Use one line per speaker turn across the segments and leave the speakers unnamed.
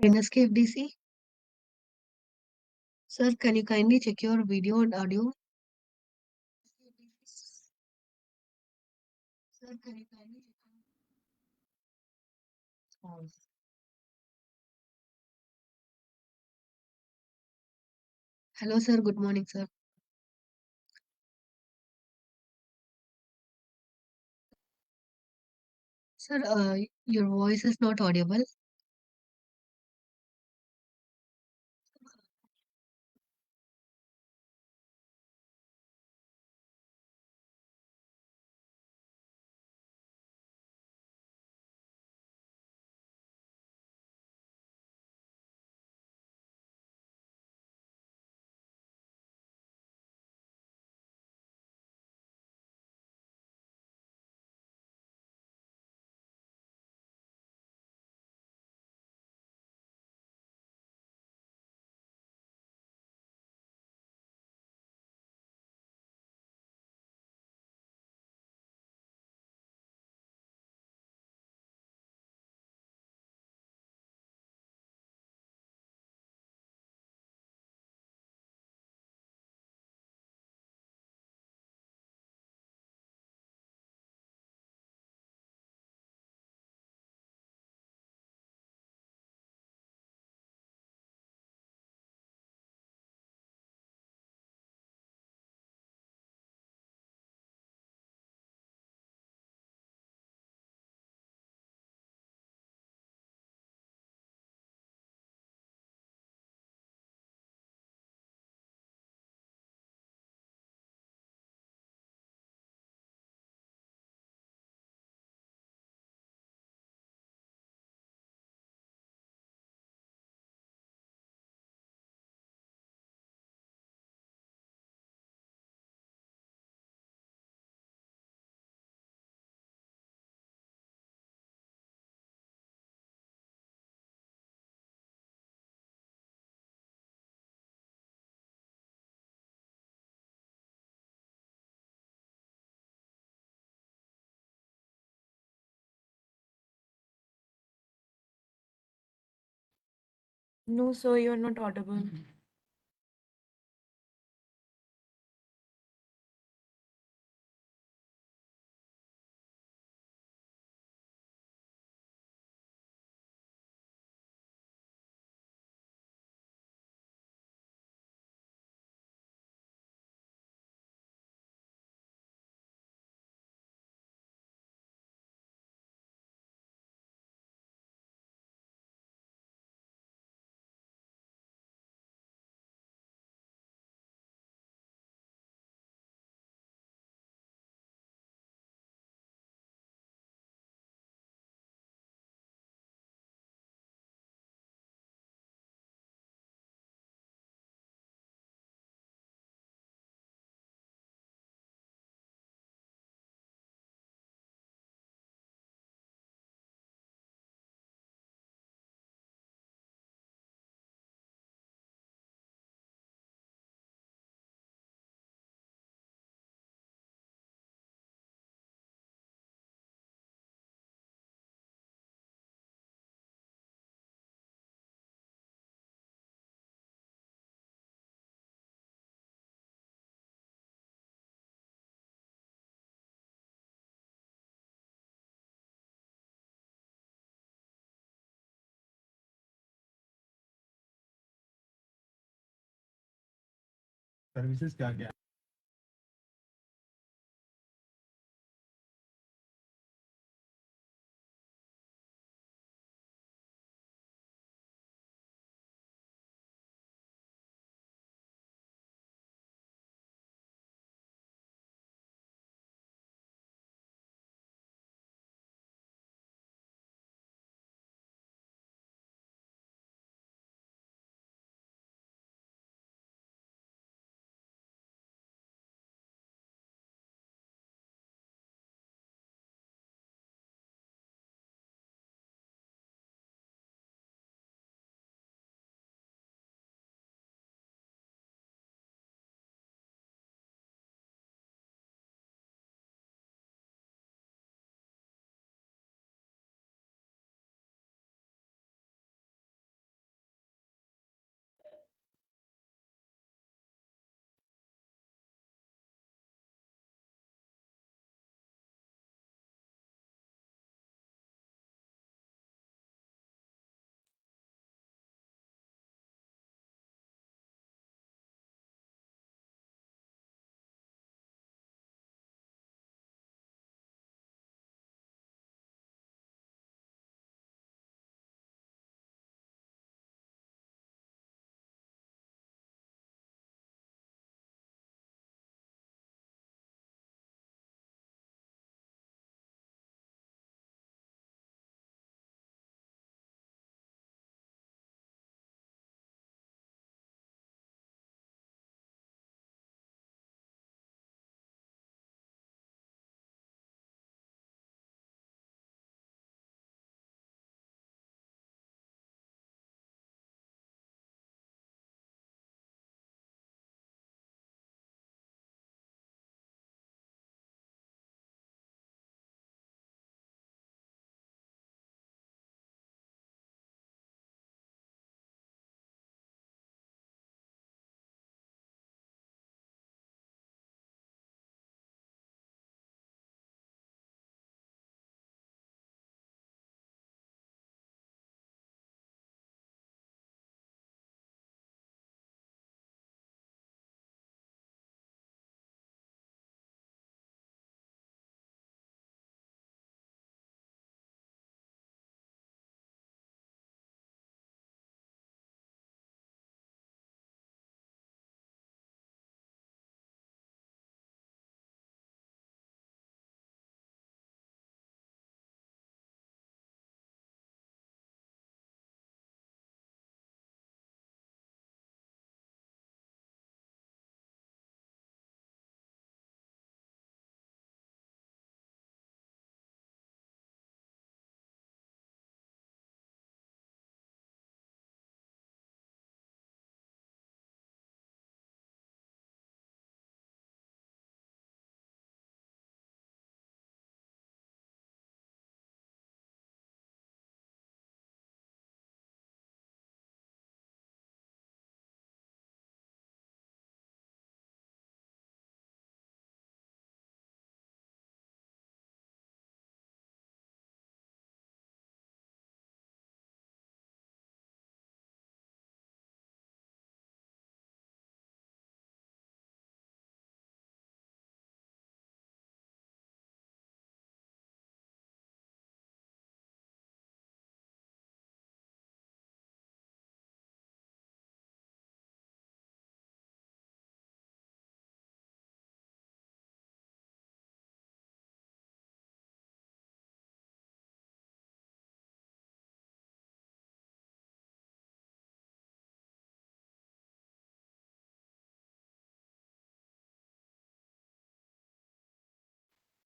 NSKFDC. Sir, can you kindly check your video and audio? Sir, can you kindly check your Hello, sir. Good morning, sir. Sir, your voice is not audible.
No, sir, you're not audible.
Services क्या क्या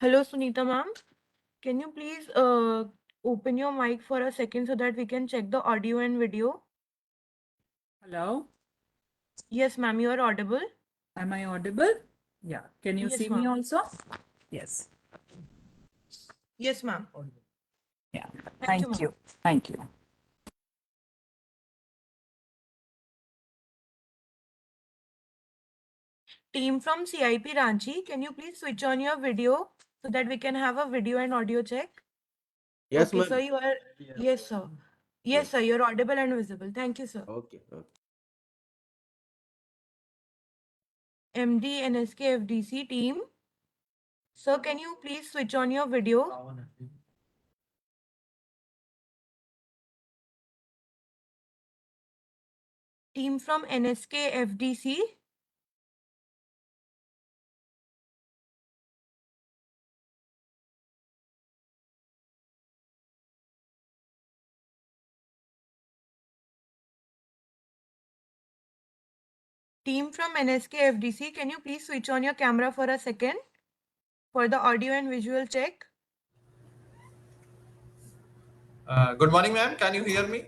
Hello, Sunita ma'am. Can you please open your mic for a second so that we can check the audio and video?
Hello,
Yes, ma'am, you are audible.
am I audible? Yeah, can you
Yes,
see me
ma'am.
also? Yes.
Yes, ma'am.
Yeah,
Thank you,
thank
ma'am.
you. Thank you.
Team from CIP Ranchi, can you please switch on your video so that we can have a video and audio check?
Yes,
Okay, sir,
ma'am.
you are. Yes, sir. Yes, sir, you're audible and visible. Thank you, sir.
Okay. Okay.
MD NSK FDC team. Sir, can you please switch on your video? Team from NSK FDC. Team from NSK FDC, can you please switch on your camera for a second for the audio and visual check?
Good morning, ma'am. Can you hear me?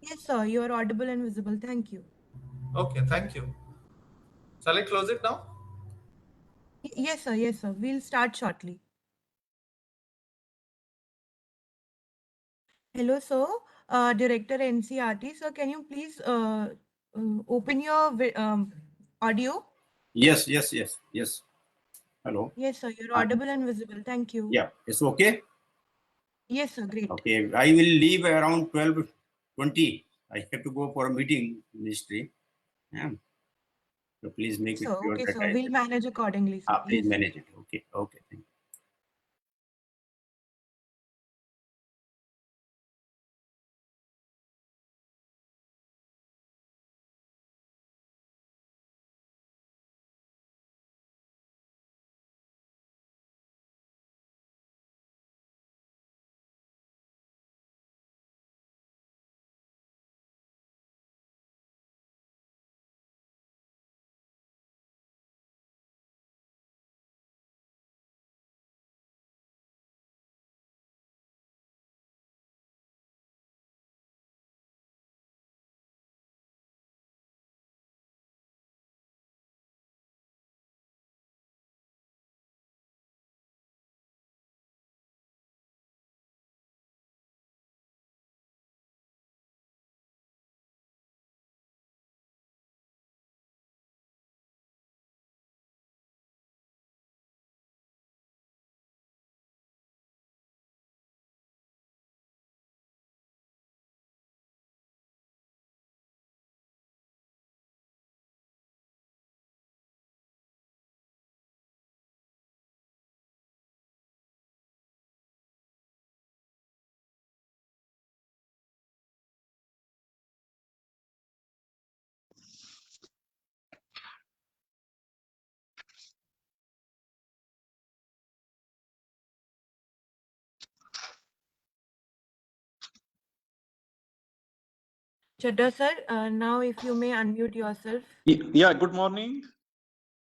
Yes, sir, you are audible and visible. Thank you.
Okay, thank you. Shall I close it now?
Yes, sir, yes, sir. We'll start shortly. Hello, sir. Director NCRT. Sir, can you please open your audio?
Yes, yes, yes, yes. Hello.
Yes, sir, you're
Uh,
audible and visible. Thank you.
yeah, it's okay.
Yes, sir, great.
Okay, I will leave around 12:20. I have to go for a meeting, ministry. Yeah. So please make it sure
Okay,
that
sir. We'll manage accordingly, sir.
please
Yes, sir.
manage it. Okay, okay. Thank you.
Chadda sir, now if you may unmute yourself.
Yeah, good morning.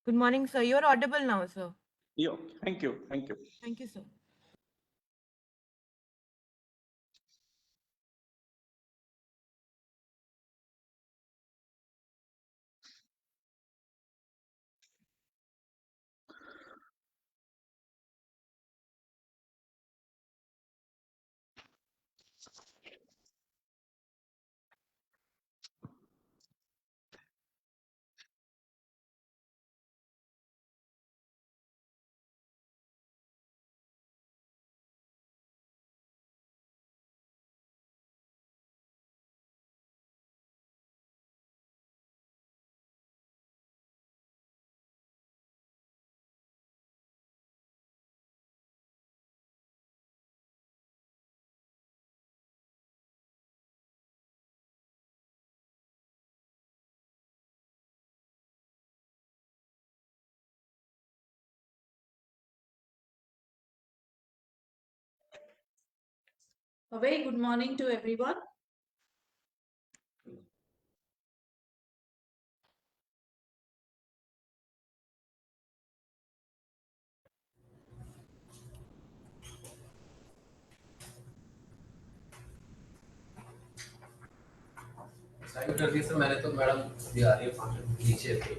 Good morning, sir. You're audible now, sir.
Yeah, thank you. Thank you.
Thank you, sir.
A very good morning to everyone.
Side कर दी sir मैंने तो madam भी आ रही है function नीचे पे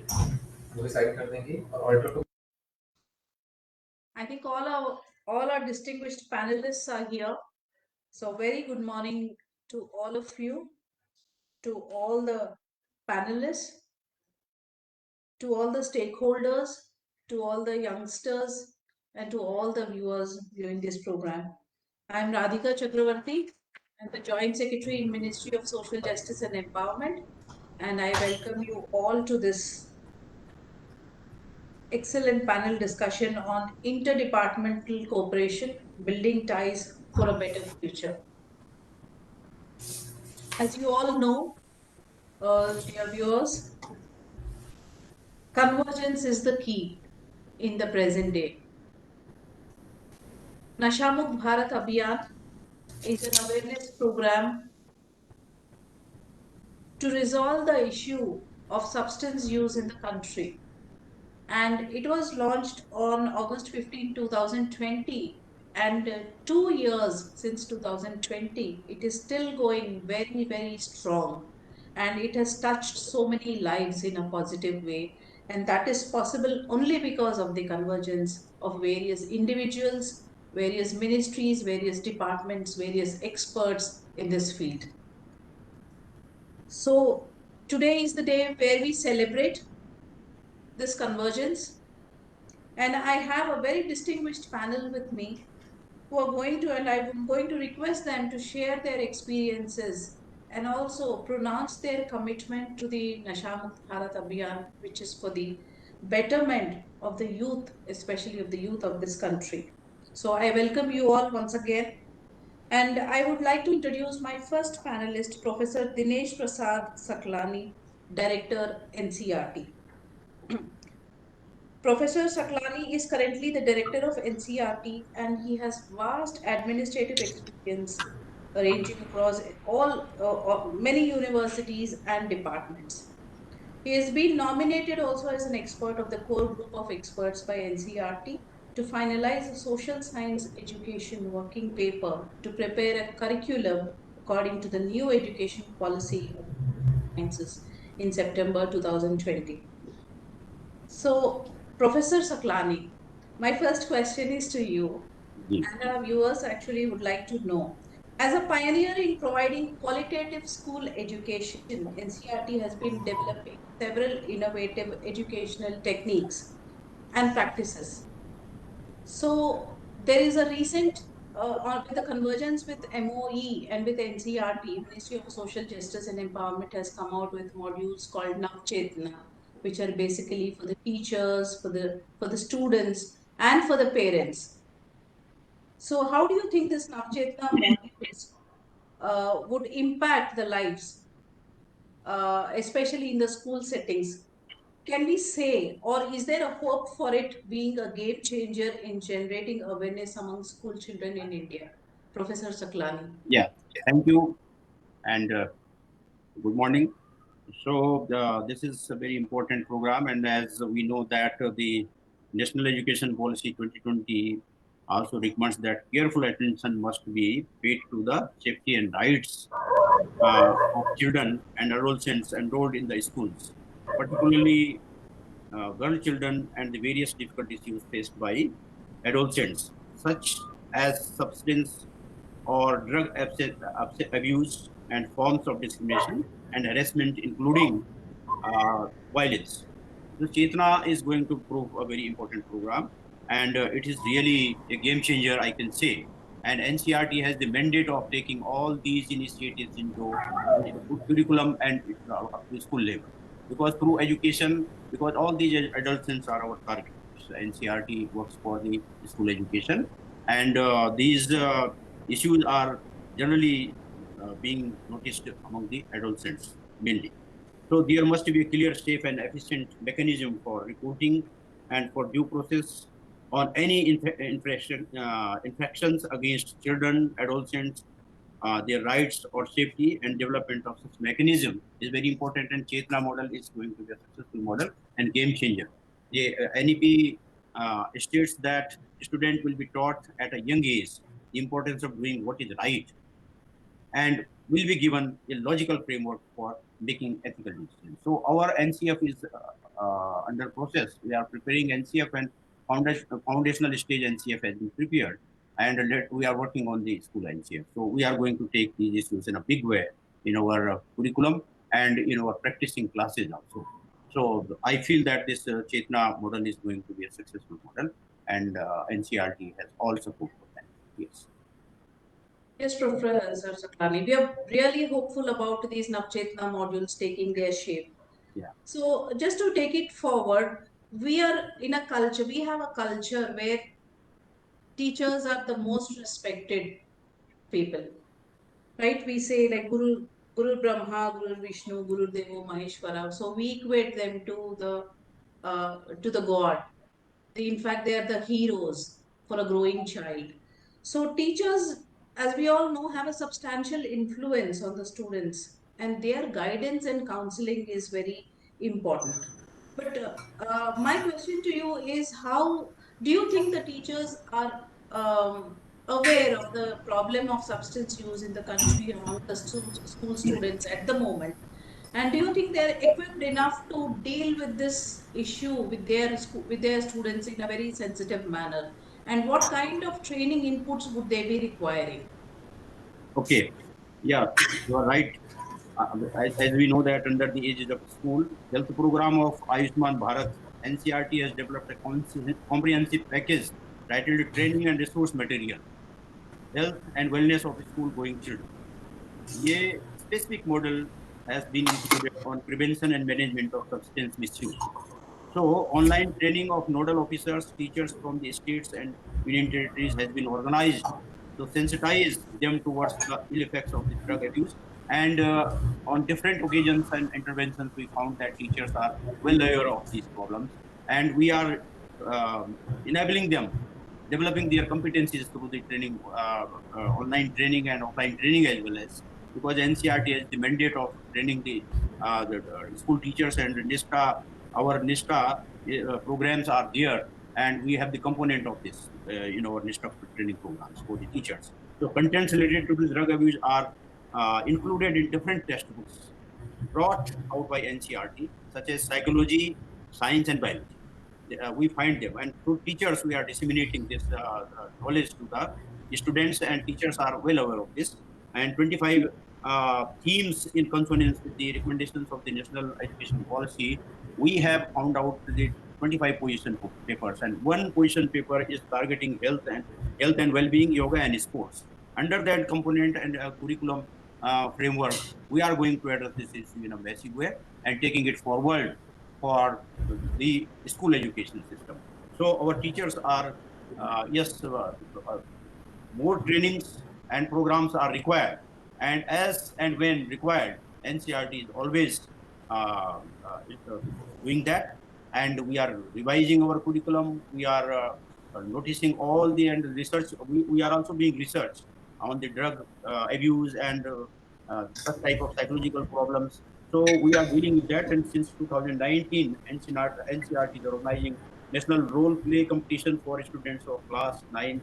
वो भी साइड कर देंगी और ऑल्टर को
I think all our distinguished panelists are here. So very good morning to all of you, to all the panelists, to all the stakeholders, to all the youngsters, and to all the viewers viewing this program. I am Radhika Chakravarthy. I'm the Joint Secretary in Ministry of Social Justice and Empowerment, and I welcome you all to this excellent panel discussion on interdepartmental cooperation, building ties for a better future. As you all know, dear viewers, convergence is the key in the present day. Nasha Mukt Bharat Abhiyan is an awareness program to resolve the issue of substance use in the country. And it was launched on August 15, 2020. And 2 years since 2020, it is still going very, very strong. And it has touched so many lives in a positive way. And that is possible only because of the convergence of various individuals, various ministries, various departments, various experts in this field. So today is the day where we celebrate this convergence. And I have a very distinguished panel with me who are going to, and I'm going to request them to share their experiences and also pronounce their commitment to the Nasha Mukt Bharat Abhiyan, which is for the betterment of the youth, especially of the youth of this country. So I welcome you all once again. And I would like to introduce my first panelist, Professor Dinesh Prasad Saklani, Director, NCRT. Professor Saklani is currently the director of NCRT and he has vast administrative experience ranging across many universities and departments. He has been nominated also as an expert of the core group of experts by NCRT to finalize a social science education working paper to prepare a curriculum according to the new education policy of sciences in September 2020. So, Professor Saklani, my first question is to you, and our viewers actually would like to know. As a pioneer in providing qualitative school education, NCRT has been developing several innovative educational techniques and practices. So, there is a recent, with the convergence with MoE and with NCRT, Ministry of Social Justice and Empowerment has come out with modules called Navchetna, which are basically for the teachers, for the students, and for the parents. So, how do you think this Navchetna modules would impact the lives, especially in the school settings? Can we say, or is there a hope for it being a game changer in generating awareness among school children in India? Professor Saklani.
Yeah, thank you and good morning. So this is a very important program, and as we know that the National Education Policy 2020 also recommends that careful attention must be paid to the safety and rights of children and adolescents enrolled in the schools, particularly girl children and the various difficult issues faced by adolescents, such as substance or drug abuse and forms of discrimination and harassment, including violence. So Chetna is going to prove a very important program, and it is really a game changer, I can say. And NCRT has the mandate of taking all these initiatives into curriculum and up to school level, because through education, because all these adolescents are our target. So NCRT works for the school education, and these issues are generally being noticed among the adolescents mainly. So there must be a clear, safe, and efficient mechanism for reporting and for due process on any infractions against children, adolescents, their rights or safety, and development of such mechanism is very important. And Chetna model is going to be a successful model and game changer. The NEP states that student will be taught at a young age the importance of doing what is right, and will be given a logical framework for making ethical decisions. So our NCF is under process. We are preparing NCF, and foundational stage NCF has been prepared, and we are working on the school NCF. So we are going to take these issues in a big way in our curriculum and in our practicing classes also. So I feel that this Chetna model is going to be a successful model, and NCRT has all support for that. Yes.
Yes, Professor Saklani, we are really hopeful about these Navchetna modules taking their shape.
Yeah.
So just to take it forward, we are in a culture, we have a culture where teachers are the most respected people, right? We say like Guru Brahma, Guru Vishnu, Guru Devo Maheshwara. So we equate them to the God. In fact, they are the heroes for a growing child. So teachers, as we all know, have a substantial influence on the students, and their guidance and counseling is very important. But my question to you is, how do you think the teachers are aware of the problem of substance use in the country among the school students at the moment? And do you think they're equipped enough to deal with this issue with their students in a very sensitive manner? And what kind of training inputs would they be requiring?
Okay. Yeah, you are right. As we know that under the ages of school, health program of Ayushman Bharat, NCRT has developed a comprehensive package titled Training and Resource Material, Health and Wellness of School-Going Children. A specific model has been included on prevention and management of substance misuse. So, online training of nodal officers, teachers from the states and union territories has been organized to sensitize them towards the ill effects of the drug abuse. And on different occasions and interventions, we found that teachers are well aware of these problems, and we are enabling them, developing their competencies through the training, online training and offline training as well, as because NCRT has the mandate of training the school teachers, and NISTA, our NISTA programs are there, and we have the component of this in our NISTA training programs for the teachers. So contents related to this drug abuse are included in different textbooks brought out by NCRT, such as psychology, science, and biology. We find them, and through teachers we are disseminating this knowledge to the students, and teachers are well aware of this. And 25 themes in consonance with the recommendations of the National Education Policy, we have found out the 25 position papers, and one position paper is targeting health and well-being, yoga, and sports. Under that component and curriculum framework, we are going to address this issue in a massive way and taking it forward for the school education system. So our teachers are, more trainings and programs are required. And as and when required, NCRT is always doing that. And we are revising our curriculum. We are noticing all the and research. We are also doing research on the drug abuse and such type of psychological problems. So we are dealing with that, and since 2019, NCRT is organizing national role play competition for students of class 9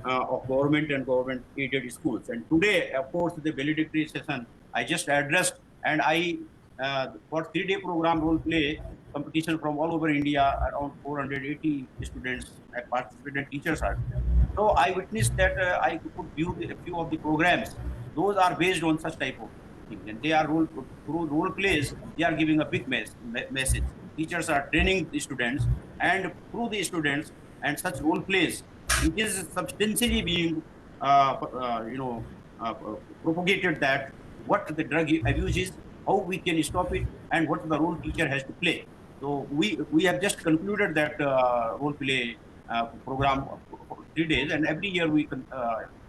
of government and government aided schools. And today, of course, the valedictory session I just addressed, and I for 3-day program role play competition from all over India, around 480 students and participated teachers are there. So I witnessed that I could view a few of the programs. Those are based on such type of things, and they are through role plays. They are giving a big message. Teachers are training the students, and through the students and such role plays, it is substantially being propagated that what the drug abuse is, how we can stop it, and what the role teacher has to play. So we have just concluded that role play program for 3 days, and every year we can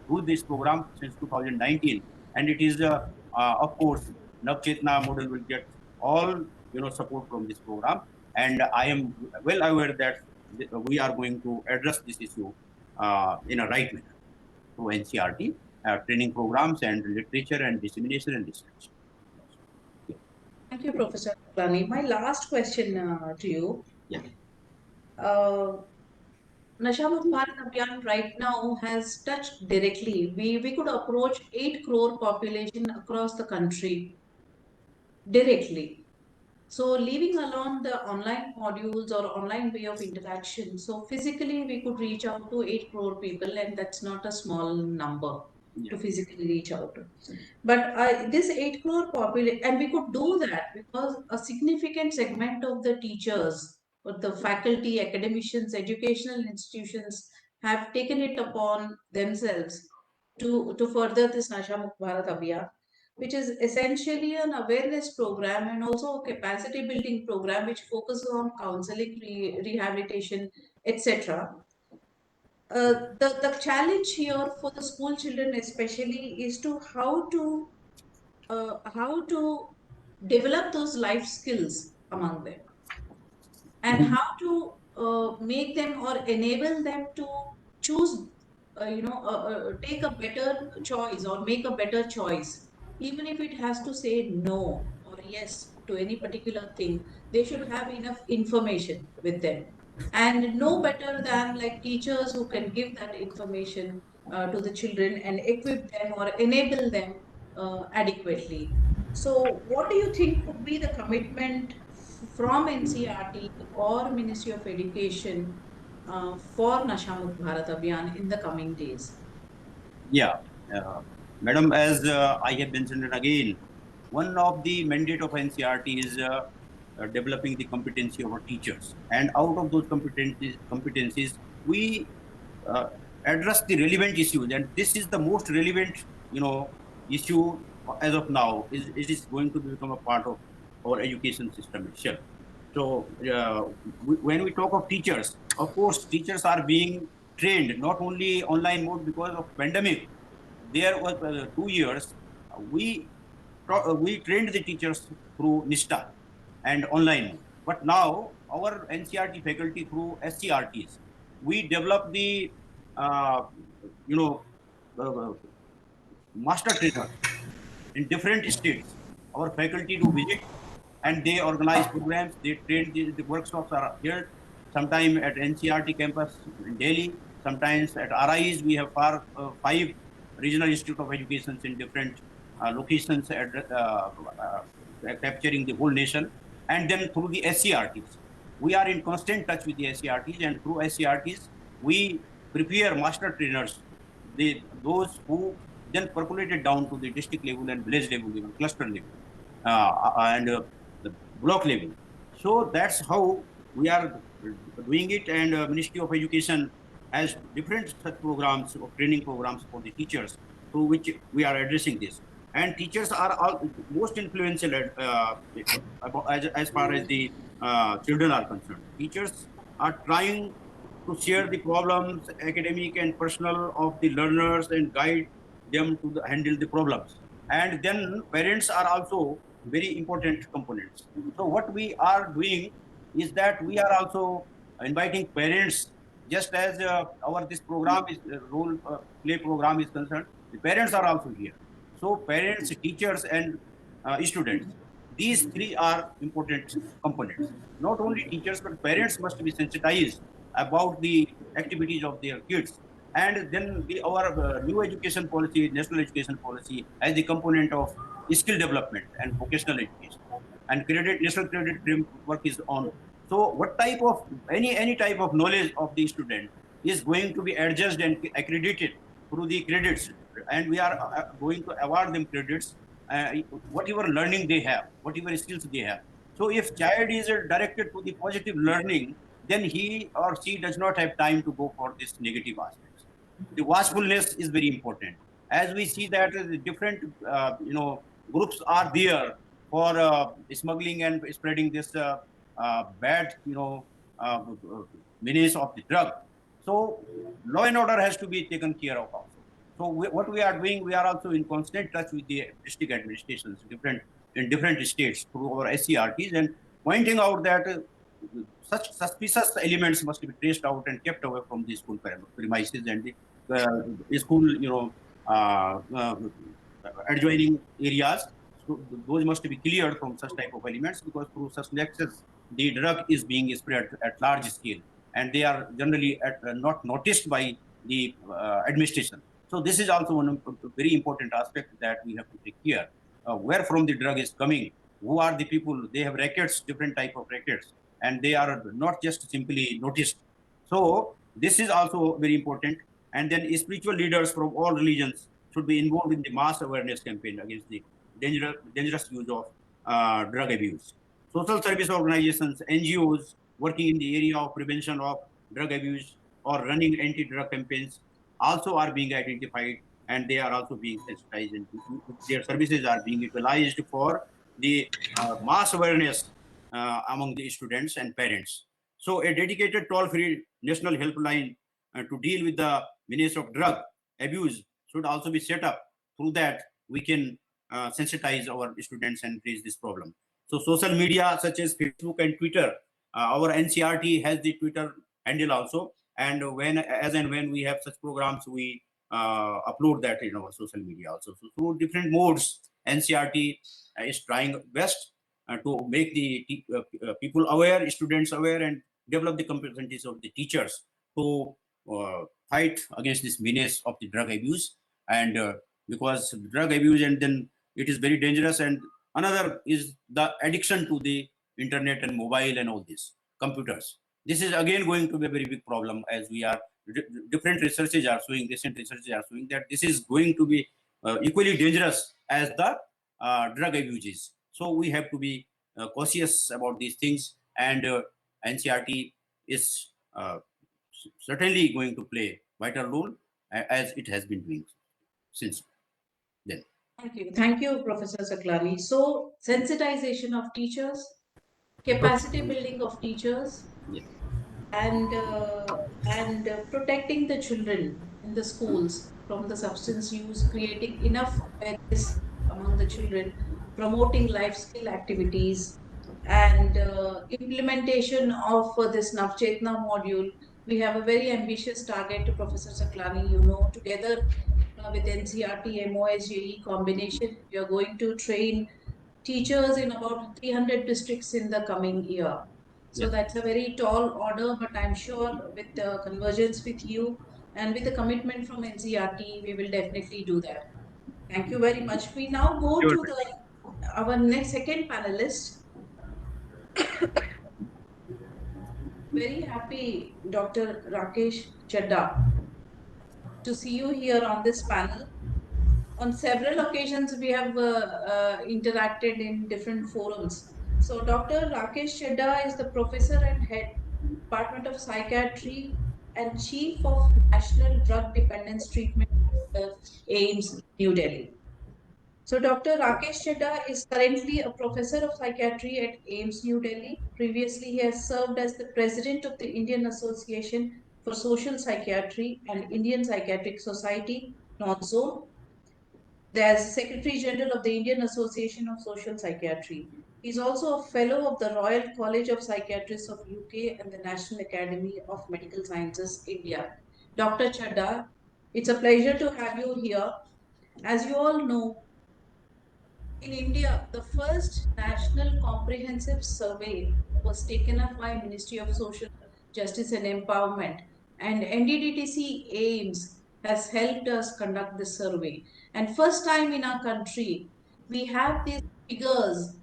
do this program since 2019, and it is of course Navchetna model will get all support from this program, and I am well aware that we are going to address this issue in a right manner through NCRT training programs and literature and dissemination and research.
Thank you, Professor Saklani. My last question to you.
Yeah.
Uh, Nasha Mukt Bharat Abhiyan right now has touched directly. We could approach 8 crore population across the country directly. So leaving alone the online modules or online way of interaction, so physically we could reach out to 8 crore people, and that's not a small number to physically reach out to. But this 8 crore population, and we could do that because a significant segment of the teachers, or the faculty, academicians, educational institutions have taken it upon themselves to further this Nasha Mukt Bharat Abhiyan, which is essentially an awareness program and also a capacity building program which focuses on counseling, rehabilitation, etc. The challenge here for the school children especially is to how to develop those life skills among them, and how to make them or enable them to choose, take a better choice or make a better choice, even if it has to say no or yes to any particular thing. They should have enough information with them, and no better than like teachers who can give that information to the children and equip them or enable them adequately. So, what do you think could be the commitment from NCRT or Ministry of Education for Nasha Mukt Bharat Abhiyan in the coming days?
Yeah, Madam, as I have mentioned it again, one of the mandate of NCRT is developing the competency of our teachers, and out of those competencies, we address the relevant issues, and this is the most relevant, issue as of now. It is going to become a part of our education system itself. So when we talk of teachers, of course, teachers are being trained not only online mode because of pandemic. There was 2 years we trained the teachers through NISTA and online. But now our NCRT faculty through SCRTs, we develop the you know master trainers in different states. Our faculty do visit and they organize programs. They train the workshops are held. Sometime at NCRT campus in Delhi. Sometimes at RIs we have 5 regional institute of education in different locations capturing the whole nation. And then through the SCRTs, we are in constant touch with the SCRTs, and through SCRTs we prepare master trainers, those who then percolated down to the district level and village level, even cluster level, and the block level. So that's how we are doing it. And Ministry of Education has different such programs or training programs for the teachers through which we are addressing this. And teachers are all most influential as far as the children are concerned. Teachers are trying to share the problems, academic and personal, of the learners and guide them to handle the problems. And then parents are also very important components. So what we are doing is that we are also inviting parents, just as our this program is role play program is concerned. The parents are also here. So parents, teachers, and students. These three are important components. Not only teachers, but parents must be sensitized about the activities of their kids. And then our new education policy, national education policy, as the component of skill development and vocational education. And national credit framework is on. So what type of, any type of knowledge of the student is going to be adjusted and accredited through the credits. And we are going to award them credits, whatever learning they have, whatever skills they have. So if child is directed to the positive learning, then he or she does not have time to go for this negative aspects. The watchfulness is very important. As we see that the different, groups are there for smuggling and spreading this bad, menace of the drug. So law and order has to be taken care of also. So what we are doing, we are also in constant touch with the district administrations in different states through our SCRTs, and pointing out that such suspicious elements must be traced out and kept away from the school premises and the school, adjoining areas. So those must be cleared from such type of elements, because through such nexus, the drug is being spread at large scale. and they are generally not noticed by the administration. So this is also one very important aspect that we have to take care. Where from the drug is coming, who are the people? They have rackets, different type of rackets, and they are not just simply noticed. So this is also very important. And then spiritual leaders from all religions should be involved in the mass awareness campaign against the dangerous use of drug abuse. Social service organizations, NGOs working in the area of prevention of drug abuse or running anti-drug campaigns also are being identified, and they are also being sensitized, and their services are being utilized for the mass awareness among the students and parents. So a dedicated toll-free national helpline to deal with the menace of drug abuse should also be set up. Through that, we can sensitize our students and raise this problem. So social media such as Facebook and Twitter, our NCRT has the Twitter handle also. And as and when we have such programs, we upload that in our social media also. So through different modes, NCRT is trying best to make the people aware, students aware, and develop the competencies of the teachers to fight against this menace of the drug abuse. And because drug abuse, and then it is very dangerous. And another is the addiction to the internet and mobile and all this computers. This is again going to be a very big problem, as we are different researches are showing, recent researches are showing that this is going to be equally dangerous as the drug abuses. So we have to be cautious about these things, and NCRT is certainly going to play vital role as it has been doing since then.
Thank you, Professor Saklani. So, sensitization of teachers, capacity building of teachers,
Yes.
and protecting the children in the schools from the substance use, creating enough awareness among the children, promoting life skill activities, and implementation of this Navchetna module. We have a very ambitious target, Professor Saklani, together with NCRT, MoSJE combination, we are going to train teachers in about 300 districts in the coming year. So
Yes.
that's a very tall order, but I'm sure with the convergence with you and with the commitment from NCRT, we will definitely do that. Thank you very much. We now go
Sure.
to our next second panelist. Very happy, Dr. Rakesh Chadda, to see you here on this panel. On several occasions, we have interacted in different forums. So Dr. Rakesh Chadda is the professor and head Department of Psychiatry and Chief of National Drug Dependence Treatment Center, AIMS, New Delhi. So Dr. Rakesh Chadda is currently a professor of psychiatry at AIMS, New Delhi. Previously, he has served as the president of the Indian Association for Social Psychiatry and Indian Psychiatric Society, North Zone. There's Secretary General of the Indian Association of Social Psychiatry. He's also a fellow of the Royal College of Psychiatrists of UK and the National Academy of Medical Sciences, India. Dr. Chadda, it's a pleasure to have you here. As you all know, in India, the first national comprehensive survey was taken up by Ministry of Social Justice and Empowerment, and NDDTC AIMS has helped us conduct this survey. And first time in our country, we have these figures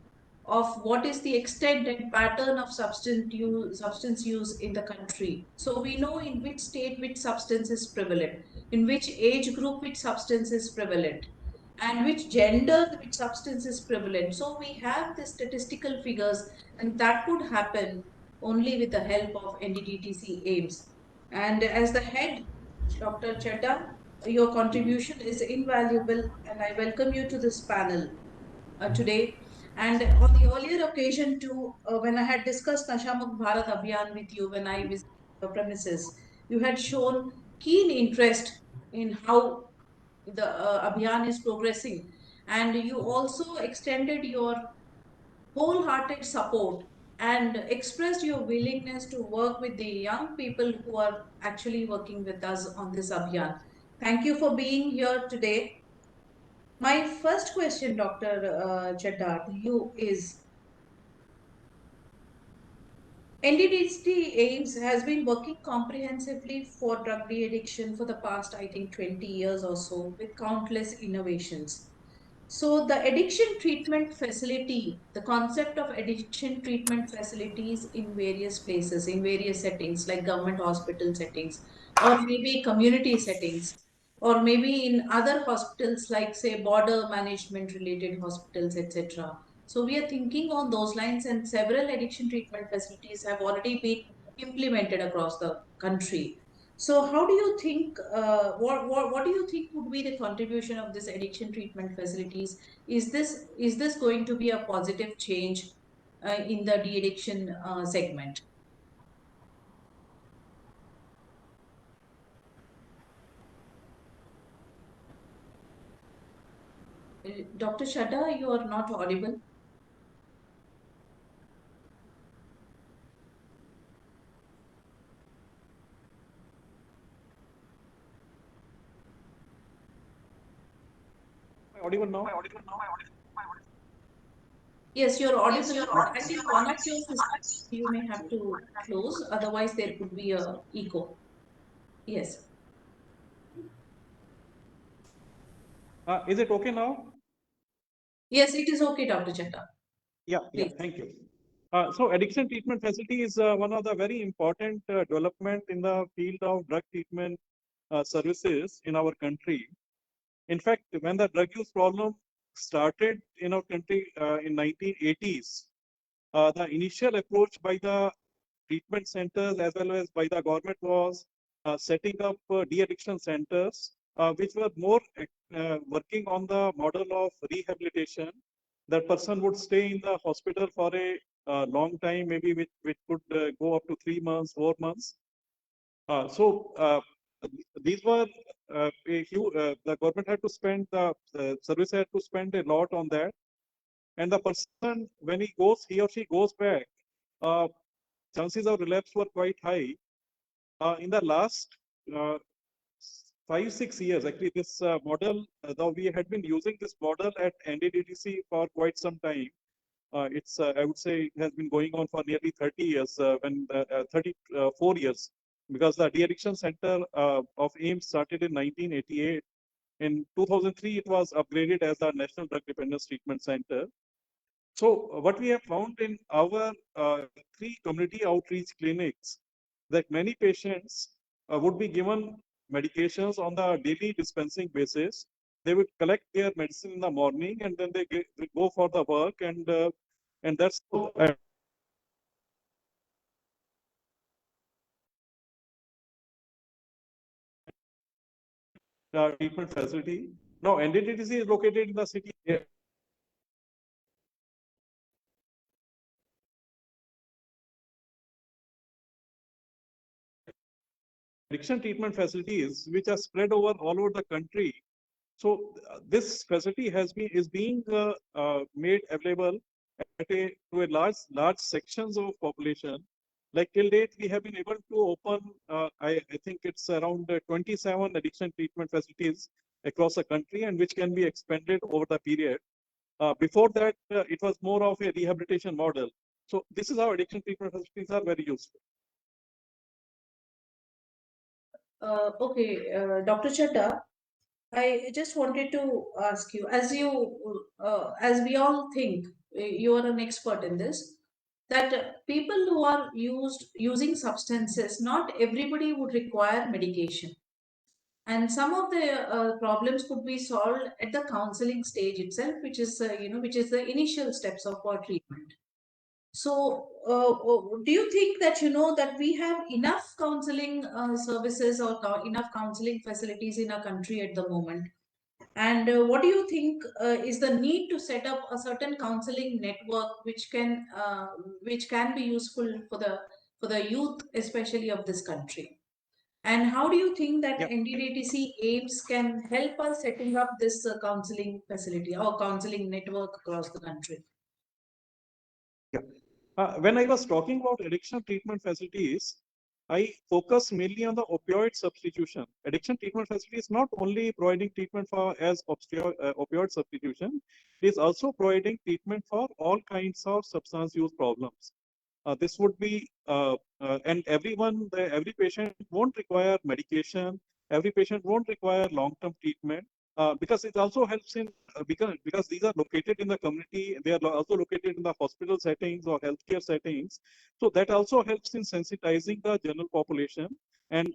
of what is the extent and pattern of substance use in the country. So we know in which state which substance is prevalent, in which age group which substance is prevalent, and which gender which substance is prevalent. So we have the statistical figures, and that could happen only with the help of NDDTC AIMS. And as the head, Dr. Chadda, your contribution is invaluable, and I welcome you to this panel today. And on the earlier occasion too, when I had discussed Nashamukh Bharat Abhiyan with you, when I visited your premises, you had shown keen interest in how the Abhiyan is progressing. And you also extended your wholehearted support and expressed your willingness to work with the young people who are actually working with us on this Abhiyan. Thank you for being here today. My first question, Dr. Chadda, to you is, NDDC aims has been working comprehensively for drug de-addiction for the past, I think, 20 years or so, with countless innovations. So the addiction treatment facility, the concept of addiction treatment facilities in various places, in various settings, like government hospital settings, or maybe community settings, or maybe in other hospitals, like say border management related hospitals, etc. So we are thinking on those lines, and several addiction treatment facilities have already been implemented across the country. So how do you think, what do you think would be the contribution of this addiction treatment facilities? Is this going to be a positive change in the de-addiction segment? Dr. Shada, you are not audible.
Audible now?
Yes, you're audible, but I think one of your systems you may have to close, otherwise there could be a echo. Yes.
Is it okay now?
Yes, it is okay, Dr. Chetta.
Yeah,
Please.
thank you. So addiction treatment facility is one of the very important development in the field of drug treatment services in our country. In fact, when the drug use problem started in our country in 1980s, the initial approach by the treatment centers as well as by the government was setting up de-addiction centers, which were more working on the model of rehabilitation. That person would stay in the hospital for a long time, maybe which could go up to 3 months, 4 months. So these were a huge, the government had to spend, the service had to spend a lot on that. And the person, when he or she goes back, chances of relapse were quite high. In the last 5-6 years, actually, this model, though we had been using this model at NDDC for quite some time. It's, I would say, it has been going on for nearly 30 years, 34 years, because the de-addiction center of AIMS started in 1988. In 2003, it was upgraded as the National Drug Dependence Treatment Center. So what we have found in our 3 community outreach clinics, that many patients would be given medications on the daily dispensing basis. They would collect their medicine in the morning, and then they go for the work, and that's treatment facility. Now, NDDC is located in the city. Addiction treatment facilities, which are spread over all over the country. So this facility is being made available to a large sections of population. Like till date, we have been able to open, I think it's around 27 addiction treatment facilities across the country, and which can be expanded over the period. Before that, it was more of a rehabilitation model. So this is how addiction treatment facilities are very useful.
Okay, Dr. Chatta, I just wanted to ask you, as we all think, you are an expert in this, that people who are using substances, not everybody would require medication. And some of the problems could be solved at the counseling stage itself, which is, which is the initial steps of our treatment. So, do you think that, that we have enough counseling services or enough counseling facilities in our country at the moment? And what do you think is the need to set up a certain counseling network which can be useful for the youth, especially of this country? And how do you think that NDDTC aims can help us setting up this counseling facility or counseling network across the country?
When I was talking about addiction treatment facilities, I focus mainly on the opioid substitution. Addiction treatment facility is not only providing treatment for opioid substitution, it is also providing treatment for all kinds of substance use problems. this would be, and every patient won't require medication. Every patient won't require long-term treatment because it also helps in because these are located in the community. They are also located in the hospital settings or healthcare settings. So that also helps in sensitizing the general population and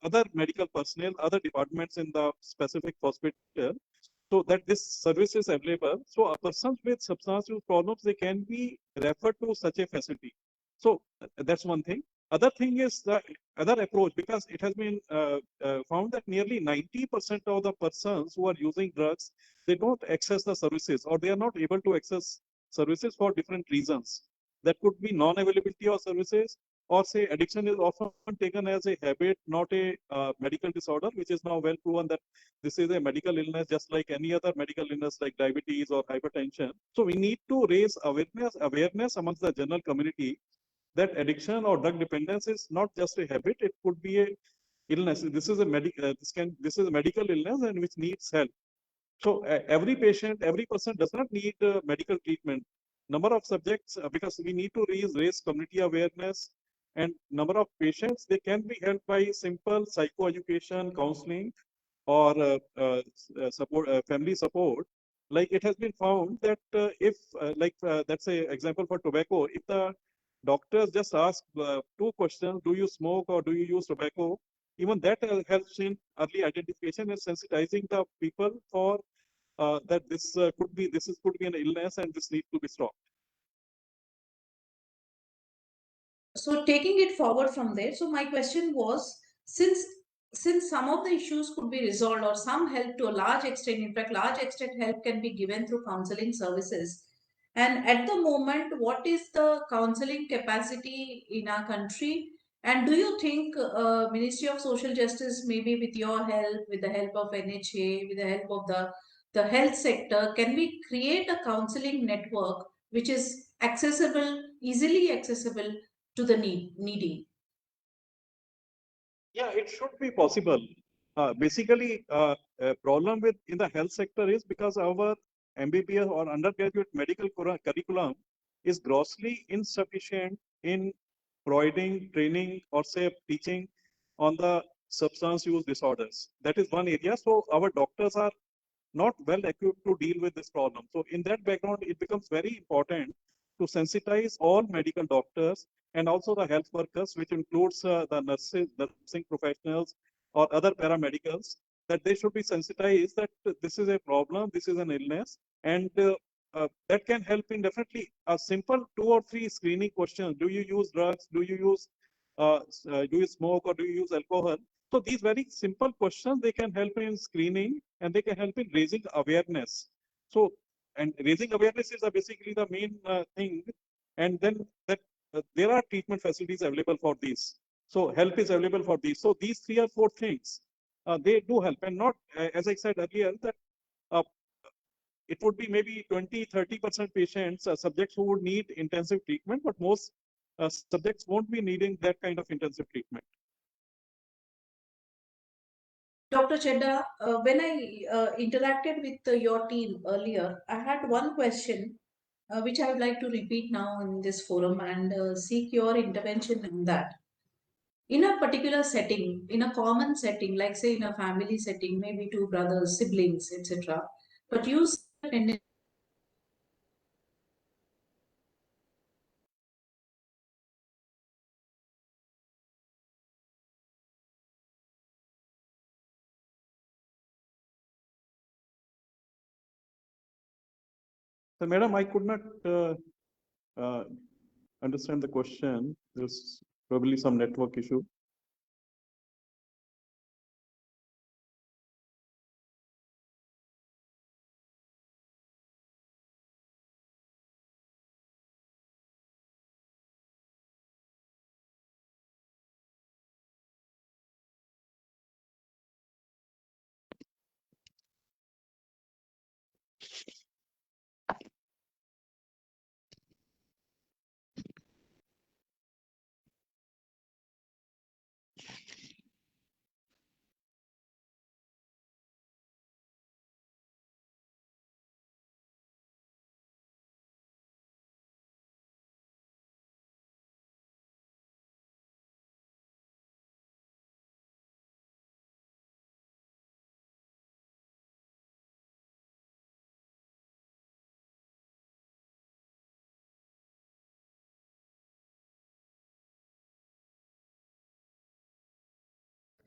other medical personnel, other departments in the specific hospital, so that this service is available. So a person with substance use problems, they can be referred to such a facility. So that's one thing. Other thing is the other approach, because it has been found that nearly 90% of the persons who are using drugs, they don't access the services, or they are not able to access services for different reasons. That could be non-availability of services, or say addiction is often taken as a habit, not a medical disorder, which is now well proven that this is a medical illness just like any other medical illness like diabetes or hypertension. So we need to raise awareness amongst the general community that addiction or drug dependence is not just a habit; it could be a illness. This is a this is a medical illness and which needs help. So every patient, every person does not need medical treatment. Number of subjects, because we need to raise community awareness, and number of patients, they can be helped by simple psychoeducation, counseling, or support, family support. Like it has been found that if, that's a example for tobacco, if the doctors just ask two questions, do you smoke or do you use tobacco? Even that helps in early identification and sensitizing the people for that this could be an illness and this needs to be stopped.
So taking it forward from there, so my question was, since since some of the issues could be resolved or some help to a large extent, in fact, large extent help can be given through counseling services. And at the moment, what is the counseling capacity in our country? And do you think Ministry of Social Justice, maybe with your help, with the help of NHA, with the help of the health sector, can we create a counseling network which is accessible, easily accessible to the needy?
Yeah, it should be possible. Basically, a problem with in the health sector is because our MBBS or undergraduate medical curriculum is grossly insufficient in providing training or say teaching on the substance use disorders. That is one area. So our doctors are not well equipped to deal with this problem. So in that background, it becomes very important to sensitize all medical doctors and also the health workers, which includes the nurses, nursing professionals, or other paramedicals, that they should be sensitized that this is a problem, this is an illness, and that can help in definitely a simple 2 or 3 screening questions. Do you use drugs? Do you smoke or do you use alcohol? So these very simple questions, they can help in screening and they can help in raising awareness. So, and raising awareness is basically the main thing. And then that there are treatment facilities available for these. So help is available for these. So these 3 or 4 things, they do help. And not, as I said earlier, that uh, it would be maybe 20–30% patients, subjects who would need intensive treatment, but most subjects won't be needing that kind of intensive treatment.
Dr. Chedda, when I interacted with your team earlier, I had one question which I would like to repeat now in this forum and seek your intervention on that. In a particular setting, in a common setting, like say in a family setting, maybe two brothers, siblings, etc., but you see a tendency.
So, madam, I could not uh, understand the question. There's probably some network issue.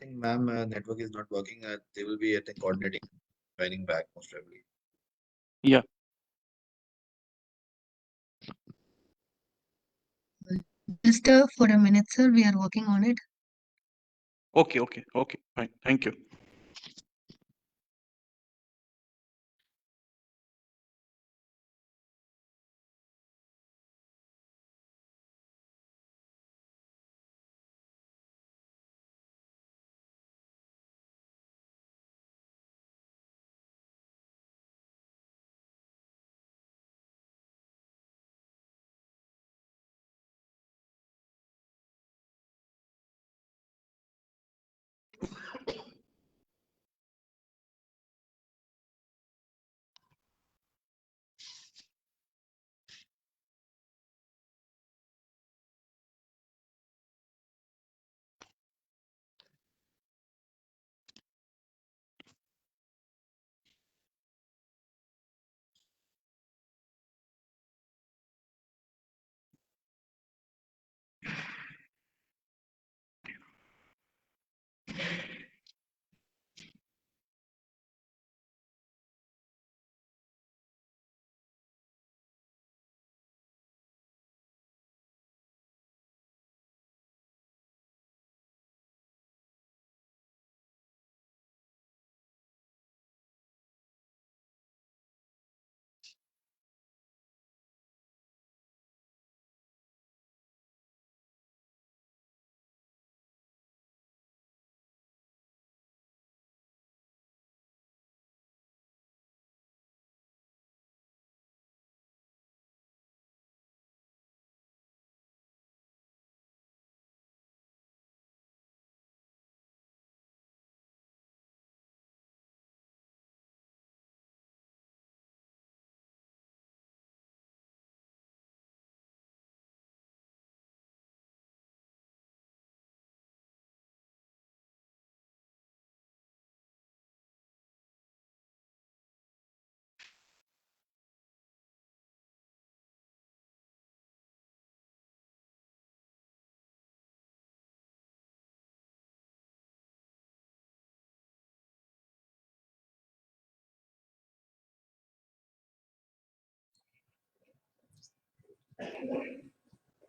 think, ma'am, network is not working. They will be, I think, coordinating, joining back most probably.
Yeah.
Just for a minute, sir. We are working on it.
Okay. Fine. Thank you.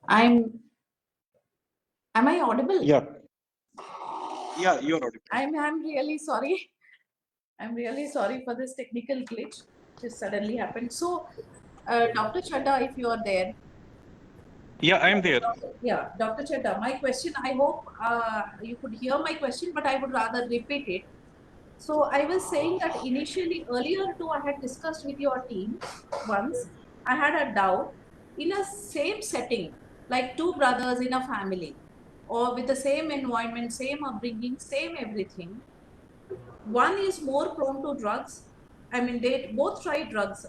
Am I audible?
Yeah. Yeah, you're audible.
I'm really sorry. I'm really sorry for this technical glitch just suddenly happened. So, Dr. Chadda, if you are there.
Yeah, I'm there.
Yeah, Dr. Chadda, my question, I hope you could hear my question, but I would rather repeat it. So I was saying that initially earlier too, I had discussed with your team once. I had a doubt in a same setting, like two brothers in a family, or with the same environment, same upbringing, same everything. One is more prone to drugs. I mean, they both try drugs,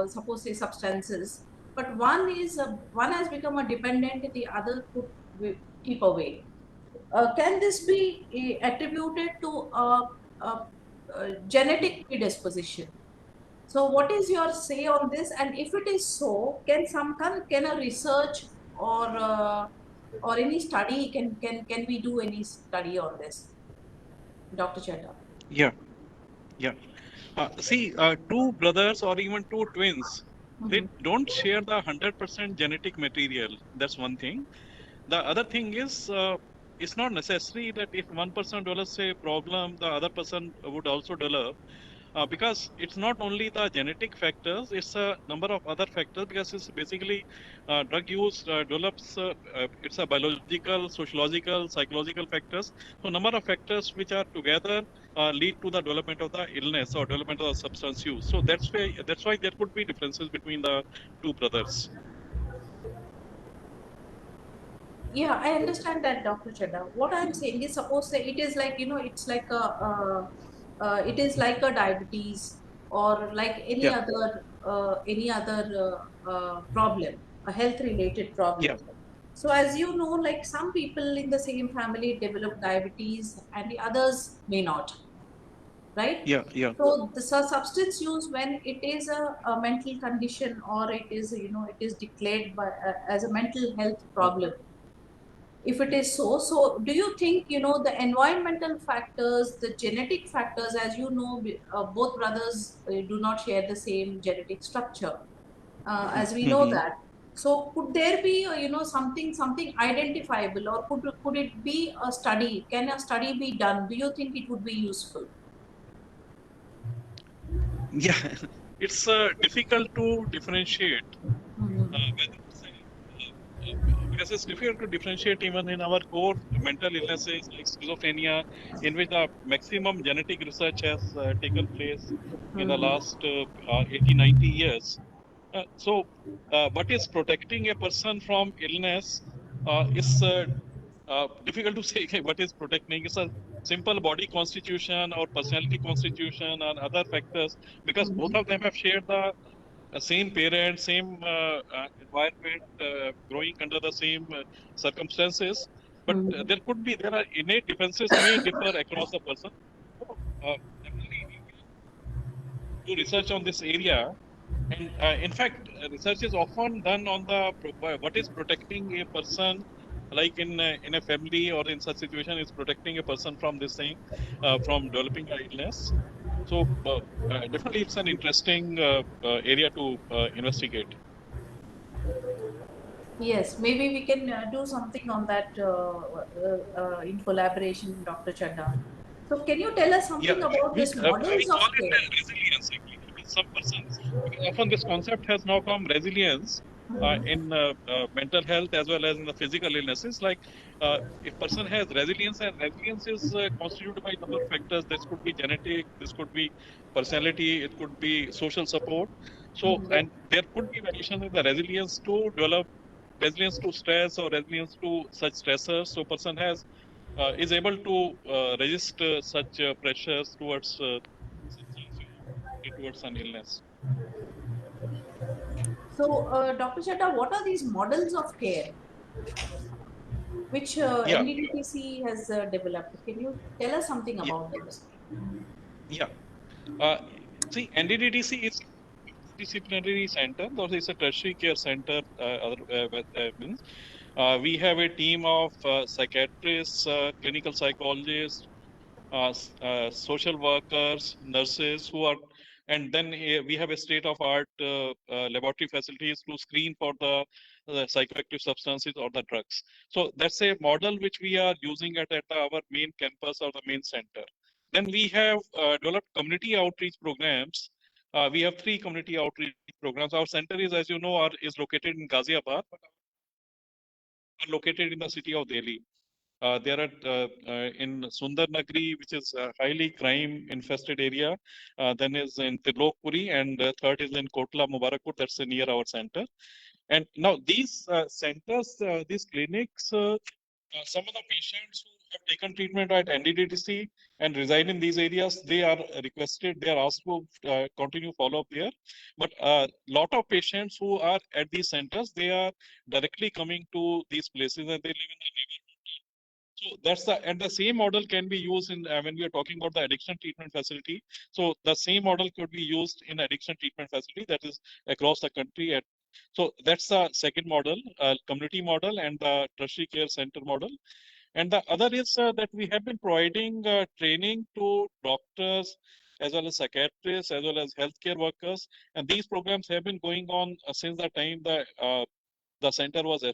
suppose say substances, but one has become a dependent, the other could keep away. Can this be attributed to a genetic predisposition? So, what is your say on this? And if it is so, can a research or any study can we do any study on this, Dr. Chadha?
Yeah. See, two brothers or even two twins, they don't share the 100% genetic material. That's one thing. The other thing is, it's not necessary that if one person develops a problem, the other person would also develop. Because it's not only the genetic factors, it's a number of other factors, because it's basically drug use develops, it's a biological, sociological, psychological factors. So number of factors which are together lead to the development of the illness or development of the substance use. So that's why there could be differences between the two brothers.
Yeah, I understand that, Dr. Chadha. What I'm saying is, suppose say it is like, it's like it is like a diabetes or like
Yeah.
any other problem, a health related problem.
Yeah.
So as you know, like some people in the same family develop diabetes and the others may not, right?
Yeah.
So the substance use, when it is a mental condition or it is, it is declared by as a mental health problem, If it is so do you think, the environmental factors, the genetic factors, as you know, both brothers do not share the same genetic structure, as we know that. So could there be, something identifiable, or could it be a study? Can a study be done? Do you think it would be useful?
Yeah, it's difficult to differentiate
Mhm.
because it's difficult to differentiate even in our core mental illnesses like schizophrenia, in which the maximum genetic research has taken place in the last 80, 90 years. What is protecting a person from illness is difficult to say. What is protecting? It's a simple body constitution or personality constitution and other factors, because both of them have shared the same parents, same environment, growing under the same circumstances. But there are innate differences may differ across the person. So, definitely do research on this area. And in fact, research is often done on the what is protecting a person, like in a family or in such situation, is protecting a person from this thing, from developing an illness. So definitely, it's an interesting area to investigate.
Yes, maybe we can do something on that in collaboration, Dr. Chadda. So, can you tell us
Yeah,
something about this
we
models of
call it
care?
resilience actually. Because some persons, because often this concept has now come resilience in mental health as well as in the physical illnesses. Like if person has resilience, and resilience is constituted by a number of factors. This could be genetic, this could be personality, it could be social support. So, and there could be variation in the resilience to develop resilience to stress or resilience to such stressors. So person has is able to resist such pressures towards towards an illness.
So, Dr. Chadda, what are these models of care which
Yeah,
NDDTC has developed? Can you tell us something
yeah,
about those?
yeah. Uh, See, NDDTC is disciplinary center, or it's a tertiary care center. Means we have a team of psychiatrists, clinical psychologists, social workers, nurses who are, and then we have a state-of-art laboratory facilities to screen for the psychoactive substances or the drugs. So that's a model which we are using at our main campus or the main center. Then we have developed community outreach programs. We have 3 community outreach programs. Our center is, as you know, is located in Ghaziabad, but are located in the city of Delhi. There are in Sundar Nagri, which is a highly crime-infested area. Then is in Trilokpuri, and third is in Kotla Mubarakpur. That's near our center. And now these centers, these clinics, some of the patients who have taken treatment at NDDTC and reside in these areas, they are requested, they are asked to continue follow-up there. But a lot of patients who are at these centers, they are directly coming to these places and they live in the neighborhood. So that's the same model can be used in when we are talking about the addiction treatment facility. So the same model could be used in addiction treatment facility that is across the country. So that's the second model, community model, and the tertiary care center model. And the other is that we have been providing training to doctors as well as psychiatrists as well as healthcare workers. And these programs have been going on since the time the center was